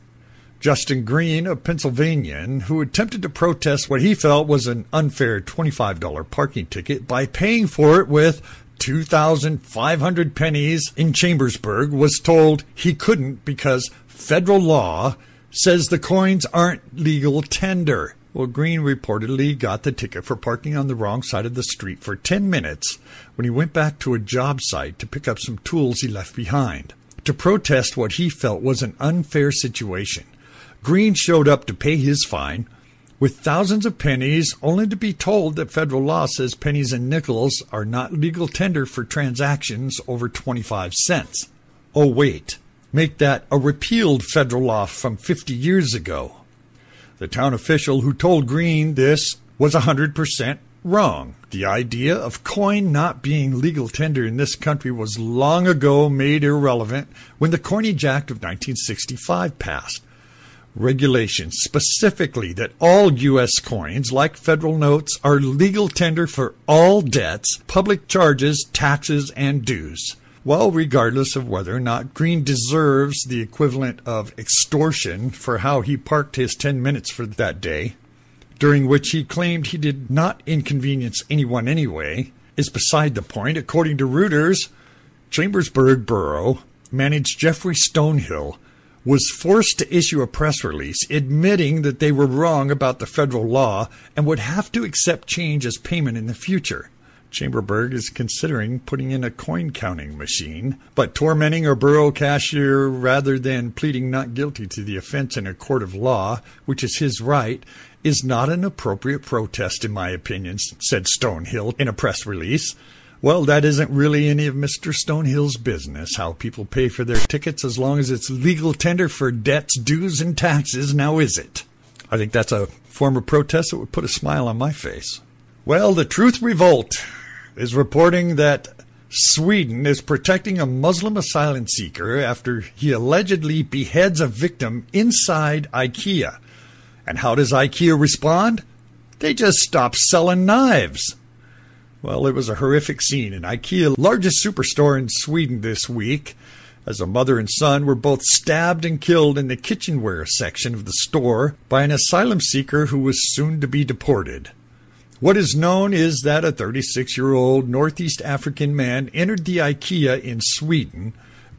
Justin Green, a Pennsylvanian, who attempted to protest what he felt was an unfair $25 parking ticket by paying for it with 2,500 pennies in Chambersburg, was told he couldn't because federal law says the coins aren't legal tender. Well, Green reportedly got the ticket for parking on the wrong side of the street for 10 minutes when he went back to a job site to pick up some tools he left behind. To protest what he felt was an unfair situation, Green showed up to pay his fine with thousands of pennies, only to be told that federal law says pennies and nickels are not legal tender for transactions over 25 cents. Oh, wait, make that a repealed federal law from 50 years ago. The town official who told Green this was 100% wrong. The idea of coin not being legal tender in this country was long ago made irrelevant when the Coinage Act of 1965 passed. Regulations specifically that all U.S. coins, like federal notes, are legal tender for all debts, public charges, taxes, and dues. Well, regardless of whether or not Green deserves the equivalent of extortion for how he parked his 10 minutes for that day, during which he claimed he did not inconvenience anyone anyway, is beside the point. According to Reuters, Chambersburg Borough manager Jeffrey Stonehill was forced to issue a press release admitting that they were wrong about the federal law and would have to accept change as payment in the future. Chamberburg is considering putting in a coin-counting machine, but tormenting a borough cashier rather than pleading not guilty to the offense in a court of law, which is his right, is not an appropriate protest, in my opinion, said Stonehill in a press release. Well, that isn't really any of Mr. Stonehill's business, how people pay for their tickets as long as it's legal tender for debts, dues, and taxes, now is it? I think that's a form of protest that would put a smile on my face. Well, the Truth Revolt is reporting that Sweden is protecting a Muslim asylum seeker after he allegedly beheads a victim inside IKEA. And how does IKEA respond? They just stop selling knives. Well, it was a horrific scene in IKEA, largest superstore in Sweden this week, as a mother and son were both stabbed and killed in the kitchenware section of the store by an asylum seeker who was soon to be deported. What is known is that a 36-year-old Northeast African man entered the IKEA in Sweden,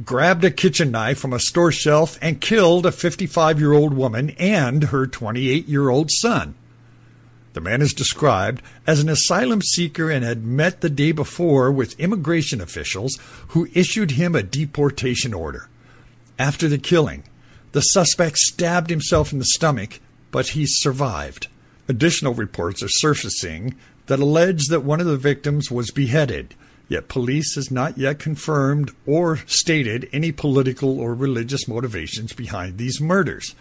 grabbed a kitchen knife from a store shelf, and killed a 55-year-old woman and her 28-year-old son. The man is described as an asylum seeker and had met the day before with immigration officials who issued him a deportation order. After the killing, the suspect stabbed himself in the stomach, but he survived. Additional reports are surfacing that allege that one of the victims was beheaded, yet police has not yet confirmed or stated any political or religious motivations behind these murders.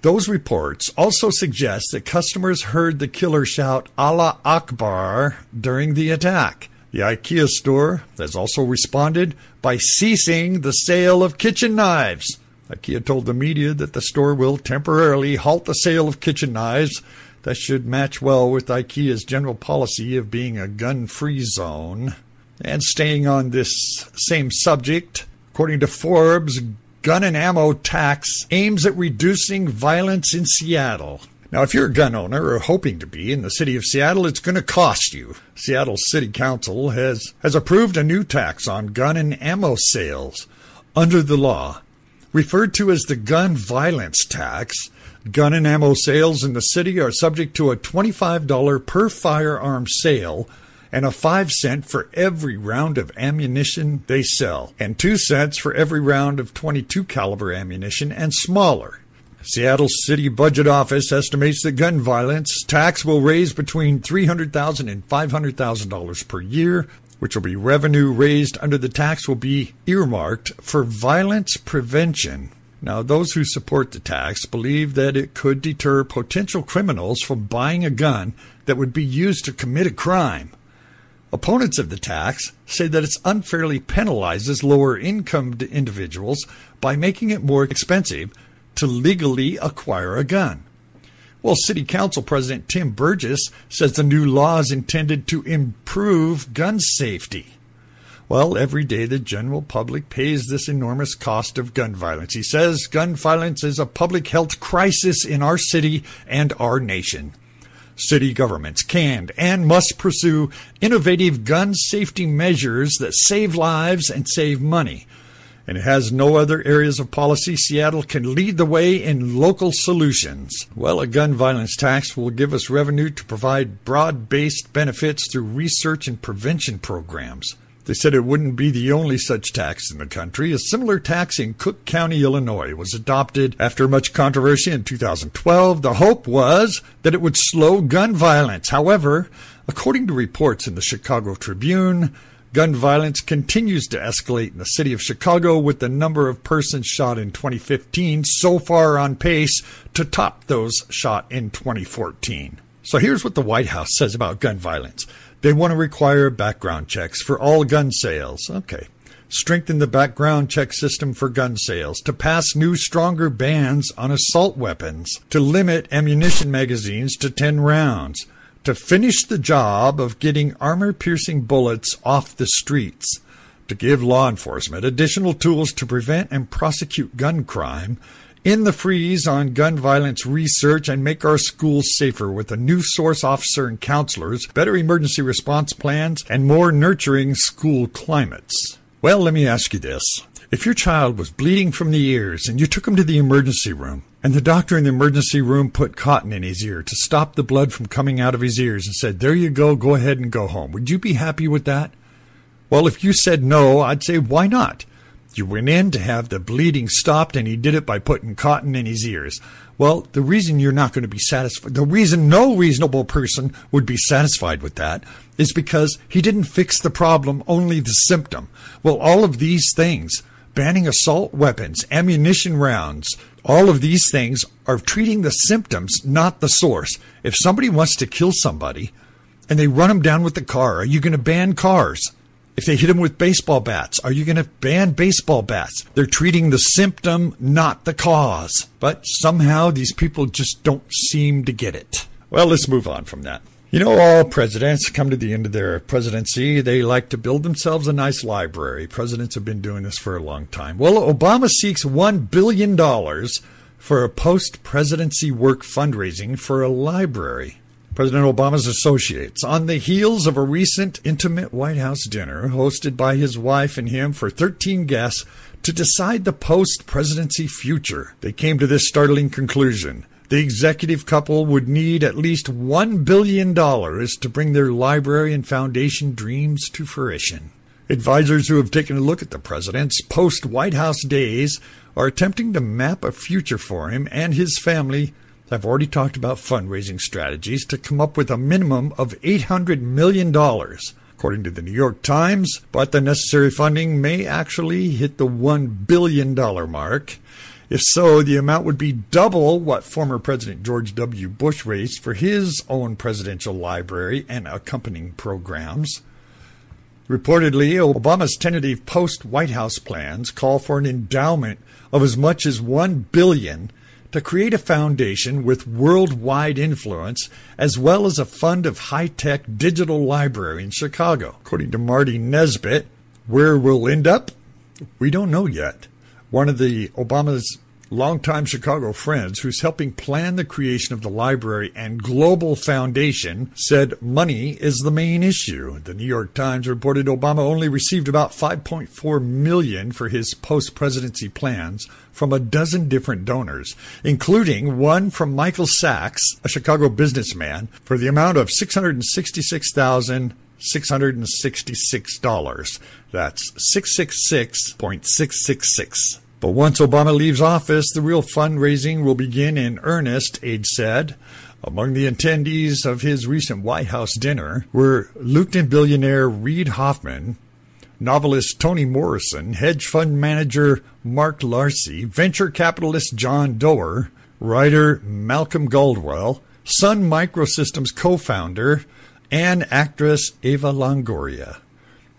Those reports also suggest that customers heard the killer shout Allah Akbar during the attack. The IKEA store has also responded by ceasing the sale of kitchen knives. IKEA told the media that the store will temporarily halt the sale of kitchen knives. That should match well with IKEA's general policy of being a gun-free zone. And staying on this same subject, according to Forbes, gun and ammo tax aims at reducing violence in Seattle. Now, if you're a gun owner or hoping to be in the city of Seattle, it's going to cost you. Seattle City Council has approved a new tax on gun and ammo sales. Under the law, referred to as the gun violence tax, gun and ammo sales in the city are subject to a $25 per firearm sale and a 5 cent for every round of ammunition they sell, and 2 cents for every round of .22 caliber ammunition and smaller. Seattle City Budget Office estimates the gun violence tax will raise between $300,000 and $500,000 per year, which will be revenue raised under the tax will be earmarked for violence prevention. Now, those who support the tax believe that it could deter potential criminals from buying a gun that would be used to commit a crime. Opponents of the tax say that it unfairly penalizes lower-income individuals by making it more expensive to legally acquire a gun. Well, City Council President Tim Burgess says the new law is intended to improve gun safety. Well, every day the general public pays this enormous cost of gun violence. He says gun violence is a public health crisis in our city and our nation. City governments can and must pursue innovative gun safety measures that save lives and save money. And it has no other areas of policy. Seattle can lead the way in local solutions. Well, a gun violence tax will give us revenue to provide broad-based benefits through research and prevention programs. They said it wouldn't be the only such tax in the country. A similar tax in Cook County, Illinois, was adopted after much controversy in 2012. The hope was that it would slow gun violence. However, according to reports in the Chicago Tribune, Gun violence continues to escalate in the city of Chicago, with the number of persons shot in 2015 so far on pace to top those shot in 2014. So here's what the White House says about gun violence. They want to require background checks for all gun sales. Okay. Strengthen the background check system for gun sales, to pass new, stronger bans on assault weapons, to limit ammunition magazines to 10 rounds, to finish the job of getting armor-piercing bullets off the streets, to give law enforcement additional tools to prevent and prosecute gun crime, end the freeze on gun violence research, and make our schools safer with a new source officer and counselors, better emergency response plans, and more nurturing school climates. Well, let me ask you this. If your child was bleeding from the ears and you took him to the emergency room, and the doctor in the emergency room put cotton in his ear to stop the blood from coming out of his ears and said, there you go ahead and go home, would you be happy with that? Well, if you said no, I'd say, why not? You went in to have the bleeding stopped, and he did it by putting cotton in his ears. Well, the reason you're not going to be satisfied, the reason no reasonable person would be satisfied with that, is because he didn't fix the problem, only the symptom. Well, all of these things, banning assault weapons, ammunition rounds, all of these things are treating the symptoms, not the source. If somebody wants to kill somebody and they run them down with the car, are you going to ban cars? If they hit them with baseball bats, are you going to ban baseball bats? They're treating the symptom, not the cause. But somehow these people just don't seem to get it. Well, let's move on from that. You know, all presidents come to the end of their presidency. They like to build themselves a nice library. Presidents have been doing this for a long time. Well, Obama seeks $1 billion for a post-presidency work fundraising for a library. President Obama's associates, on the heels of a recent intimate White House dinner hosted by his wife and him for 13 guests to decide the post-presidency future, they came to this startling conclusion. The executive couple would need at least $1 billion to bring their library and foundation dreams to fruition. Advisors who have taken a look at the president's post-White House days are attempting to map a future for him and his family. I've already talked about fundraising strategies to come up with a minimum of $800 million, according to the New York Times, but the necessary funding may actually hit the $1 billion mark. If so, the amount would be double what former President George W. Bush raised for his own presidential library and accompanying programs. Reportedly, Obama's tentative post-White House plans call for an endowment of as much as $1 billion to create a foundation with worldwide influence, as well as a fund of high-tech digital library in Chicago. According to Marty Nesbitt, where we'll end up, we don't know yet. One of the Obama's longtime Chicago friends, who's helping plan the creation of the library and global foundation, said money is the main issue. The New York Times reported Obama only received about $5.4 million for his post-presidency plans from a dozen different donors, including one from Michael Sachs, a Chicago businessman, for the amount of $666,666. That's $666.666. But once Obama leaves office, the real fundraising will begin in earnest, Aide said. Among the attendees of his recent White House dinner were Luton billionaire Reid Hoffman, novelist Toni Morrison, hedge fund manager Mark Larcy, venture capitalist John Doerr, writer Malcolm Gladwell, Sun Microsystems co-founder, and actress Eva Longoria.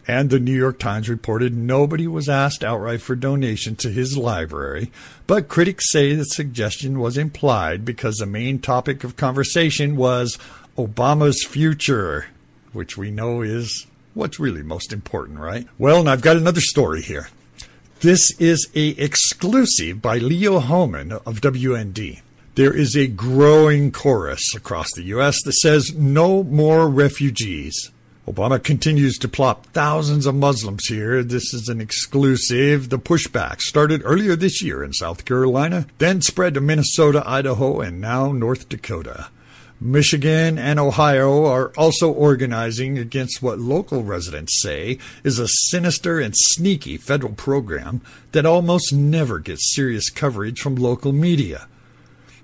And the New York Times reported nobody was asked outright for donation to his library, but critics say the suggestion was implied because the main topic of conversation was Obama's future, which we know is what's really most important, right? Well, and I've got another story here. This is an exclusive by Leo Homan of WND. There is a growing chorus across the U.S. that says no more refugees. Obama continues to plop thousands of Muslims here. This is an exclusive. The pushback started earlier this year in South Carolina, then spread to Minnesota, Idaho, and now North Dakota. Michigan and Ohio are also organizing against what local residents say is a sinister and sneaky federal program that almost never gets serious coverage from local media.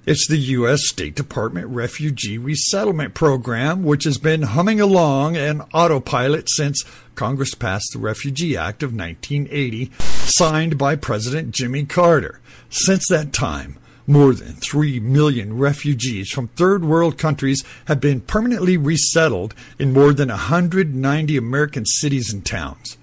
It's the U.S. State Department Refugee Resettlement Program, which has been humming along in autopilot since Congress passed the Refugee Act of 1980, signed by President Jimmy Carter. Since that time, more than 3 million refugees from third world countries have been permanently resettled in more than 190 American cities and towns.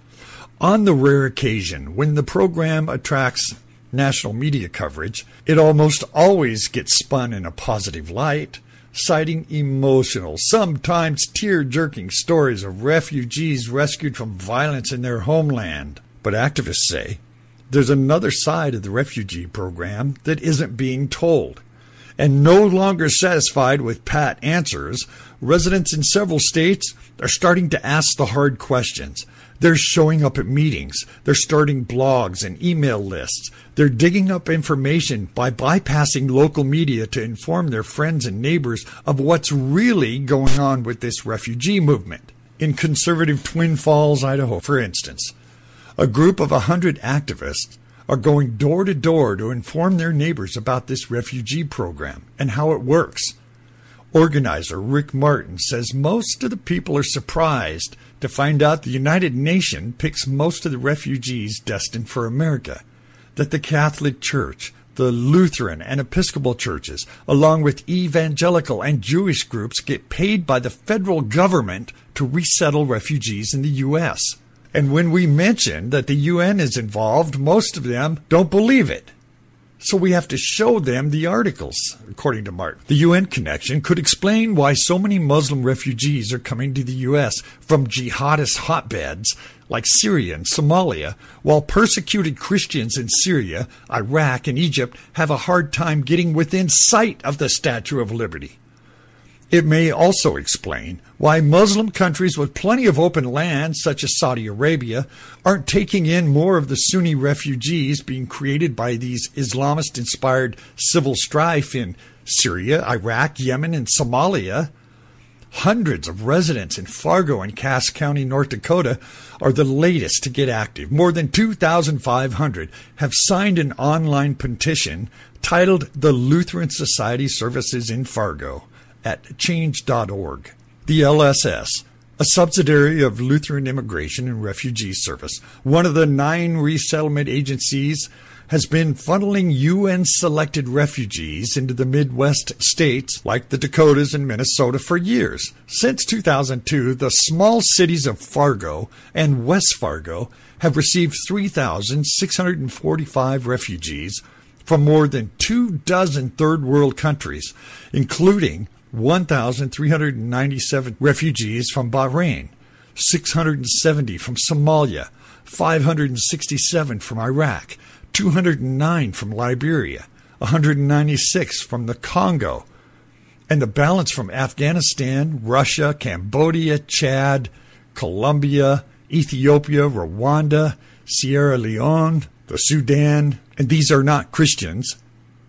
On the rare occasion when the program attracts national media coverage, it almost always gets spun in a positive light, citing emotional, sometimes tear-jerking stories of refugees rescued from violence in their homeland. But activists say there's another side of the refugee program that isn't being told. And no longer satisfied with pat answers, residents in several states are starting to ask the hard questions. They're showing up at meetings. They're starting blogs and email lists. They're digging up information by bypassing local media to inform their friends and neighbors of what's really going on with this refugee movement. In conservative Twin Falls, Idaho, for instance, a group of 100 activists are going door to door to inform their neighbors about this refugee program and how it works. Organizer Rick Martin says most of the people are surprised to find out the United Nations picks most of the refugees destined for America, that the Catholic Church, the Lutheran and Episcopal churches, along with evangelical and Jewish groups, get paid by the federal government to resettle refugees in the U.S. And when we mention that the UN is involved, most of them don't believe it. So we have to show them the articles, according to Martin. The UN connection could explain why so many Muslim refugees are coming to the U.S. from jihadist hotbeds like Syria and Somalia, while persecuted Christians in Syria, Iraq, and Egypt have a hard time getting within sight of the Statue of Liberty. It may also explain why Muslim countries with plenty of open land, such as Saudi Arabia, aren't taking in more of the Sunni refugees being created by these Islamist-inspired civil strife in Syria, Iraq, Yemen, and Somalia. Hundreds of residents in Fargo and Cass County, North Dakota, are the latest to get active. More than 2,500 have signed an online petition titled The Lutheran Society Services in Fargo at change.org. The LSS, a subsidiary of Lutheran Immigration and Refugee Service, one of the 9 resettlement agencies, has been funneling UN-selected refugees into the Midwest states like the Dakotas and Minnesota for years. Since 2002, the small cities of Fargo and West Fargo have received 3,645 refugees from more than 24 third world countries, including 1,397 refugees from Bahrain, 670 from Somalia, 567 from Iraq, 209 from Liberia, 196 from the Congo, and the balance from Afghanistan, Russia, Cambodia, Chad, Colombia, Ethiopia, Rwanda, Sierra Leone, the Sudan. And these are not Christians.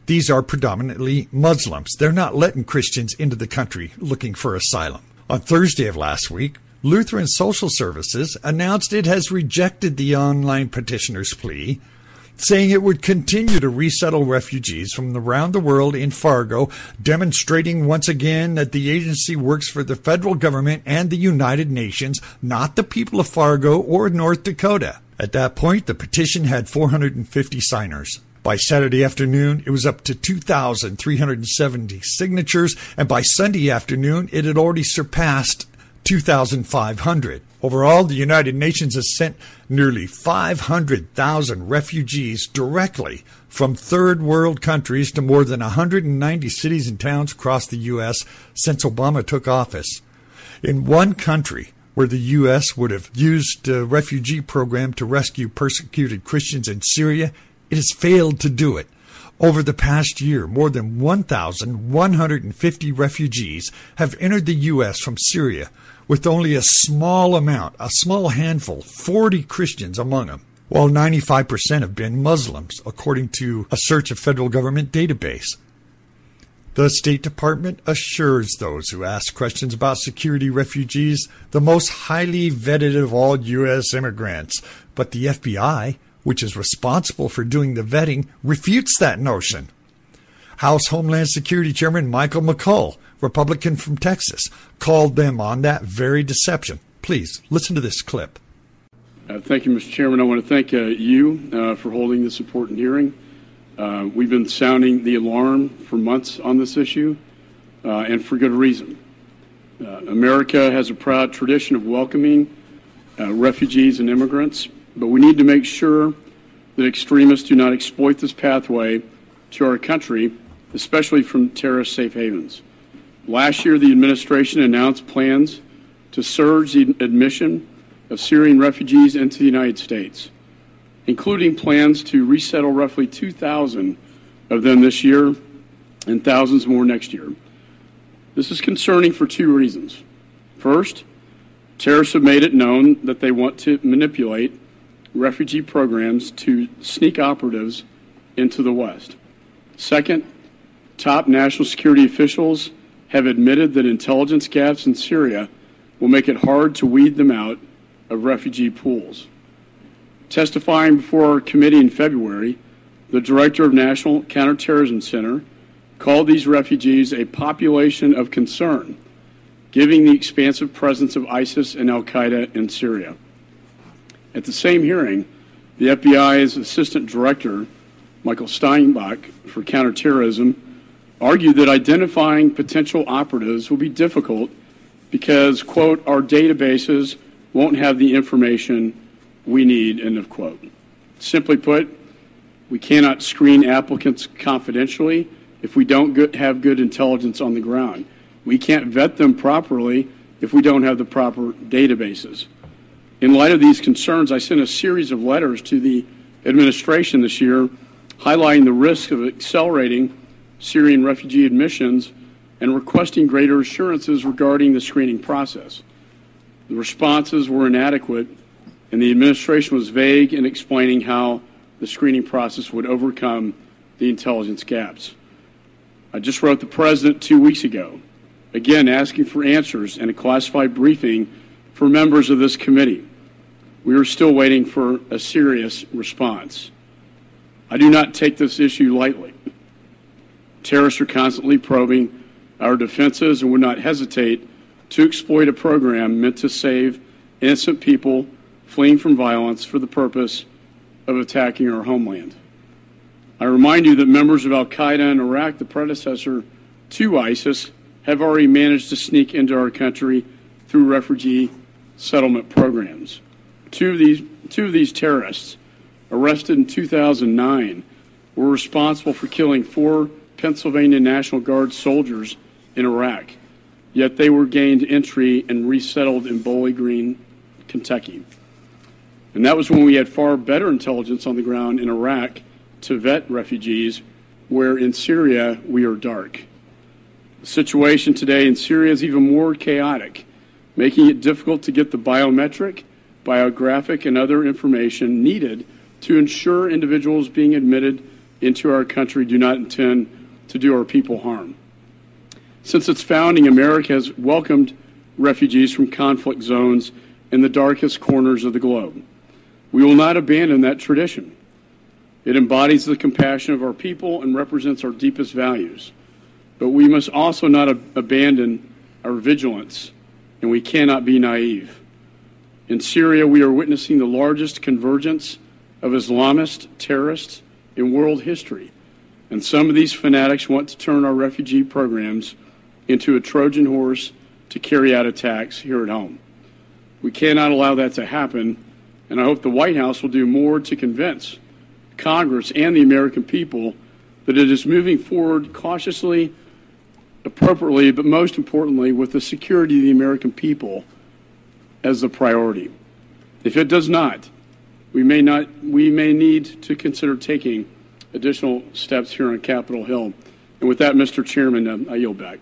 These are predominantly Muslims. They're not letting Christians into the country looking for asylum. On Thursday of last week, Lutheran Social Services announced it has rejected the online petitioner's plea, saying it would continue to resettle refugees from around the world in Fargo, demonstrating once again that the agency works for the federal government and the United Nations, not the people of Fargo or North Dakota. At that point, the petition had 450 signers. By Saturday afternoon, it was up to 2,370 signatures, and by Sunday afternoon, it had already surpassed 2,500. Overall, the United Nations has sent nearly 500,000 refugees directly from third world countries to more than 190 cities and towns across the U.S. since Obama took office. In one country where the U.S. would have used the refugee program to rescue persecuted Christians in Syria, it has failed to do it. Over the past year, more than 1,150 refugees have entered the U.S. from Syria, with only a small handful, 40 Christians among them, while 95% have been Muslims, according to a search of federal government database. The State Department assures those who ask questions about security refugees the most highly vetted of all U.S. immigrants, but the FBI, which is responsible for doing the vetting, refutes that notion. House Homeland Security Chairman Michael McCaul, Republican from Texas, called them on that very deception. Please listen to this clip. Thank you, Mr. Chairman. I want to thank you for holding this important hearing. We've been sounding the alarm for months on this issue, and for good reason. America has a proud tradition of welcoming refugees and immigrants, but we need to make sure that extremists do not exploit this pathway to our country, especially from terrorist safe havens. Last year, the administration announced plans to surge the admission of Syrian refugees into the United States, including plans to resettle roughly 2,000 of them this year and thousands more next year. This is concerning for two reasons. First, terrorists have made it known that they want to manipulate refugee programs to sneak operatives into the West. Second, top national security officials have admitted that intelligence gaps in Syria will make it hard to weed them out of refugee pools. Testifying before our committee in February, the director of National Counterterrorism Center called these refugees a population of concern, giving the expansive presence of ISIS and al-Qaeda in Syria. At the same hearing, the FBI's Assistant Director, Michael Steinbach, for counterterrorism, argued that identifying potential operatives will be difficult because, quote, our databases won't have the information we need, end of quote. Simply put, we cannot screen applicants confidentially if we don't have good intelligence on the ground. We can't vet them properly if we don't have the proper databases. In light of these concerns, I sent a series of letters to the administration this year highlighting the risk of accelerating Syrian refugee admissions and requesting greater assurances regarding the screening process. The responses were inadequate, and the administration was vague in explaining how the screening process would overcome the intelligence gaps. I just wrote the President 2 weeks ago, again asking for answers and a classified briefing for members of this committee. We are still waiting for a serious response. I do not take this issue lightly. Terrorists are constantly probing our defenses and would not hesitate to exploit a program meant to save innocent people fleeing from violence for the purpose of attacking our homeland. I remind you that members of al-Qaeda in Iraq, the predecessor to ISIS, have already managed to sneak into our country through refugee settlement programs. Two of these terrorists, arrested in 2009, were responsible for killing 4 Pennsylvania National Guard soldiers in Iraq, yet they were gained entry and resettled in Bowling Green, Kentucky. And that was when we had far better intelligence on the ground in Iraq to vet refugees, where in Syria we are dark. The situation today in Syria is even more chaotic, making it difficult to get the biometric, biographic, and other information needed to ensure individuals being admitted into our country do not intend to do our people harm. Since its founding, America has welcomed refugees from conflict zones in the darkest corners of the globe. We will not abandon that tradition. It embodies the compassion of our people and represents our deepest values. But we must also not abandon our vigilance, and we cannot be naive. In Syria, we are witnessing the largest convergence of Islamist terrorists in world history, and some of these fanatics want to turn our refugee programs into a Trojan horse to carry out attacks here at home. We cannot allow that to happen, and I hope the White House will do more to convince Congress and the American people that it is moving forward cautiously, appropriately, but most importantly, with the security of the American people as the priority. If it does not, we may need to consider taking additional steps here on Capitol Hill. And with that, Mr. Chairman, I yield back.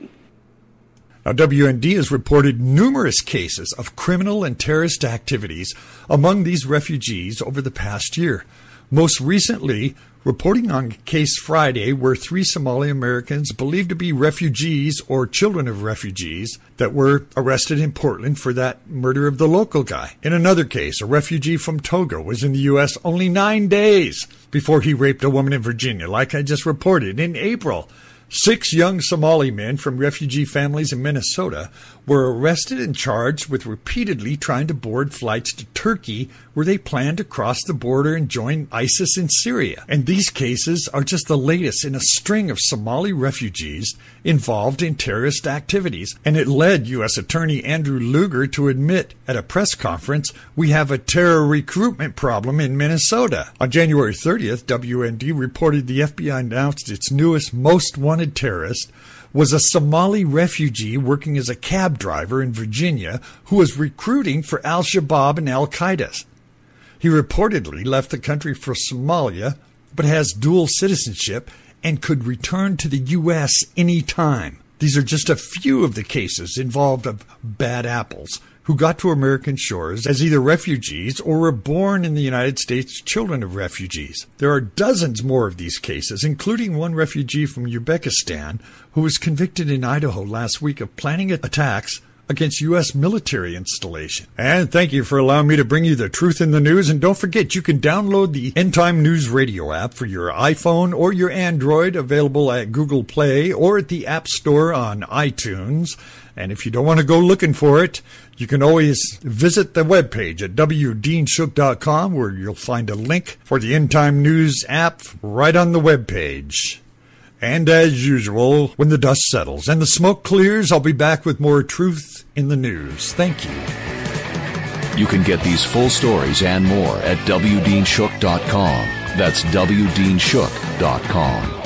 Now, WND has reported numerous cases of criminal and terrorist activities among these refugees over the past year. Most recently, reporting on Case Friday, where 3 Somali Americans believed to be refugees or children of refugees that were arrested in Portland for that murder of the local guy. In another case, a refugee from Togo was in the U.S. only 9 days before he raped a woman in Virginia, like I just reported. In April, 6 young Somali men from refugee families in Minnesota were arrested and charged with repeatedly trying to board flights to Turkey, where they planned to cross the border and join ISIS in Syria. And these cases are just the latest in a string of Somali refugees involved in terrorist activities. And it led U.S. Attorney Andrew Luger to admit at a press conference, we have a terror recruitment problem in Minnesota. On January 30th, WND reported the FBI announced its newest most wanted terrorist was a Somali refugee working as a cab driver in Virginia who was recruiting for al-Shabaab and al-Qaeda. He reportedly left the country for Somalia, but has dual citizenship and could return to the U.S. any time. These are just a few of the cases involved of bad apples who got to American shores as either refugees or were born in the United States, children of refugees. There are dozens more of these cases, including one refugee from Uzbekistan who was convicted in Idaho last week of planning attacks against U.S. military installation. And thank you for allowing me to bring you the truth in the news. And don't forget, you can download the End Time News Radio app for your iPhone or your Android, available at Google Play or at the App Store on iTunes. And if you don't want to go looking for it, you can always visit the webpage at wdeanshook.com, where you'll find a link for the End Time News app right on the webpage. And as usual, when the dust settles and the smoke clears, I'll be back with more truth in the news. Thank you. You can get these full stories and more at wdeanshook.com. That's wdeanshook.com.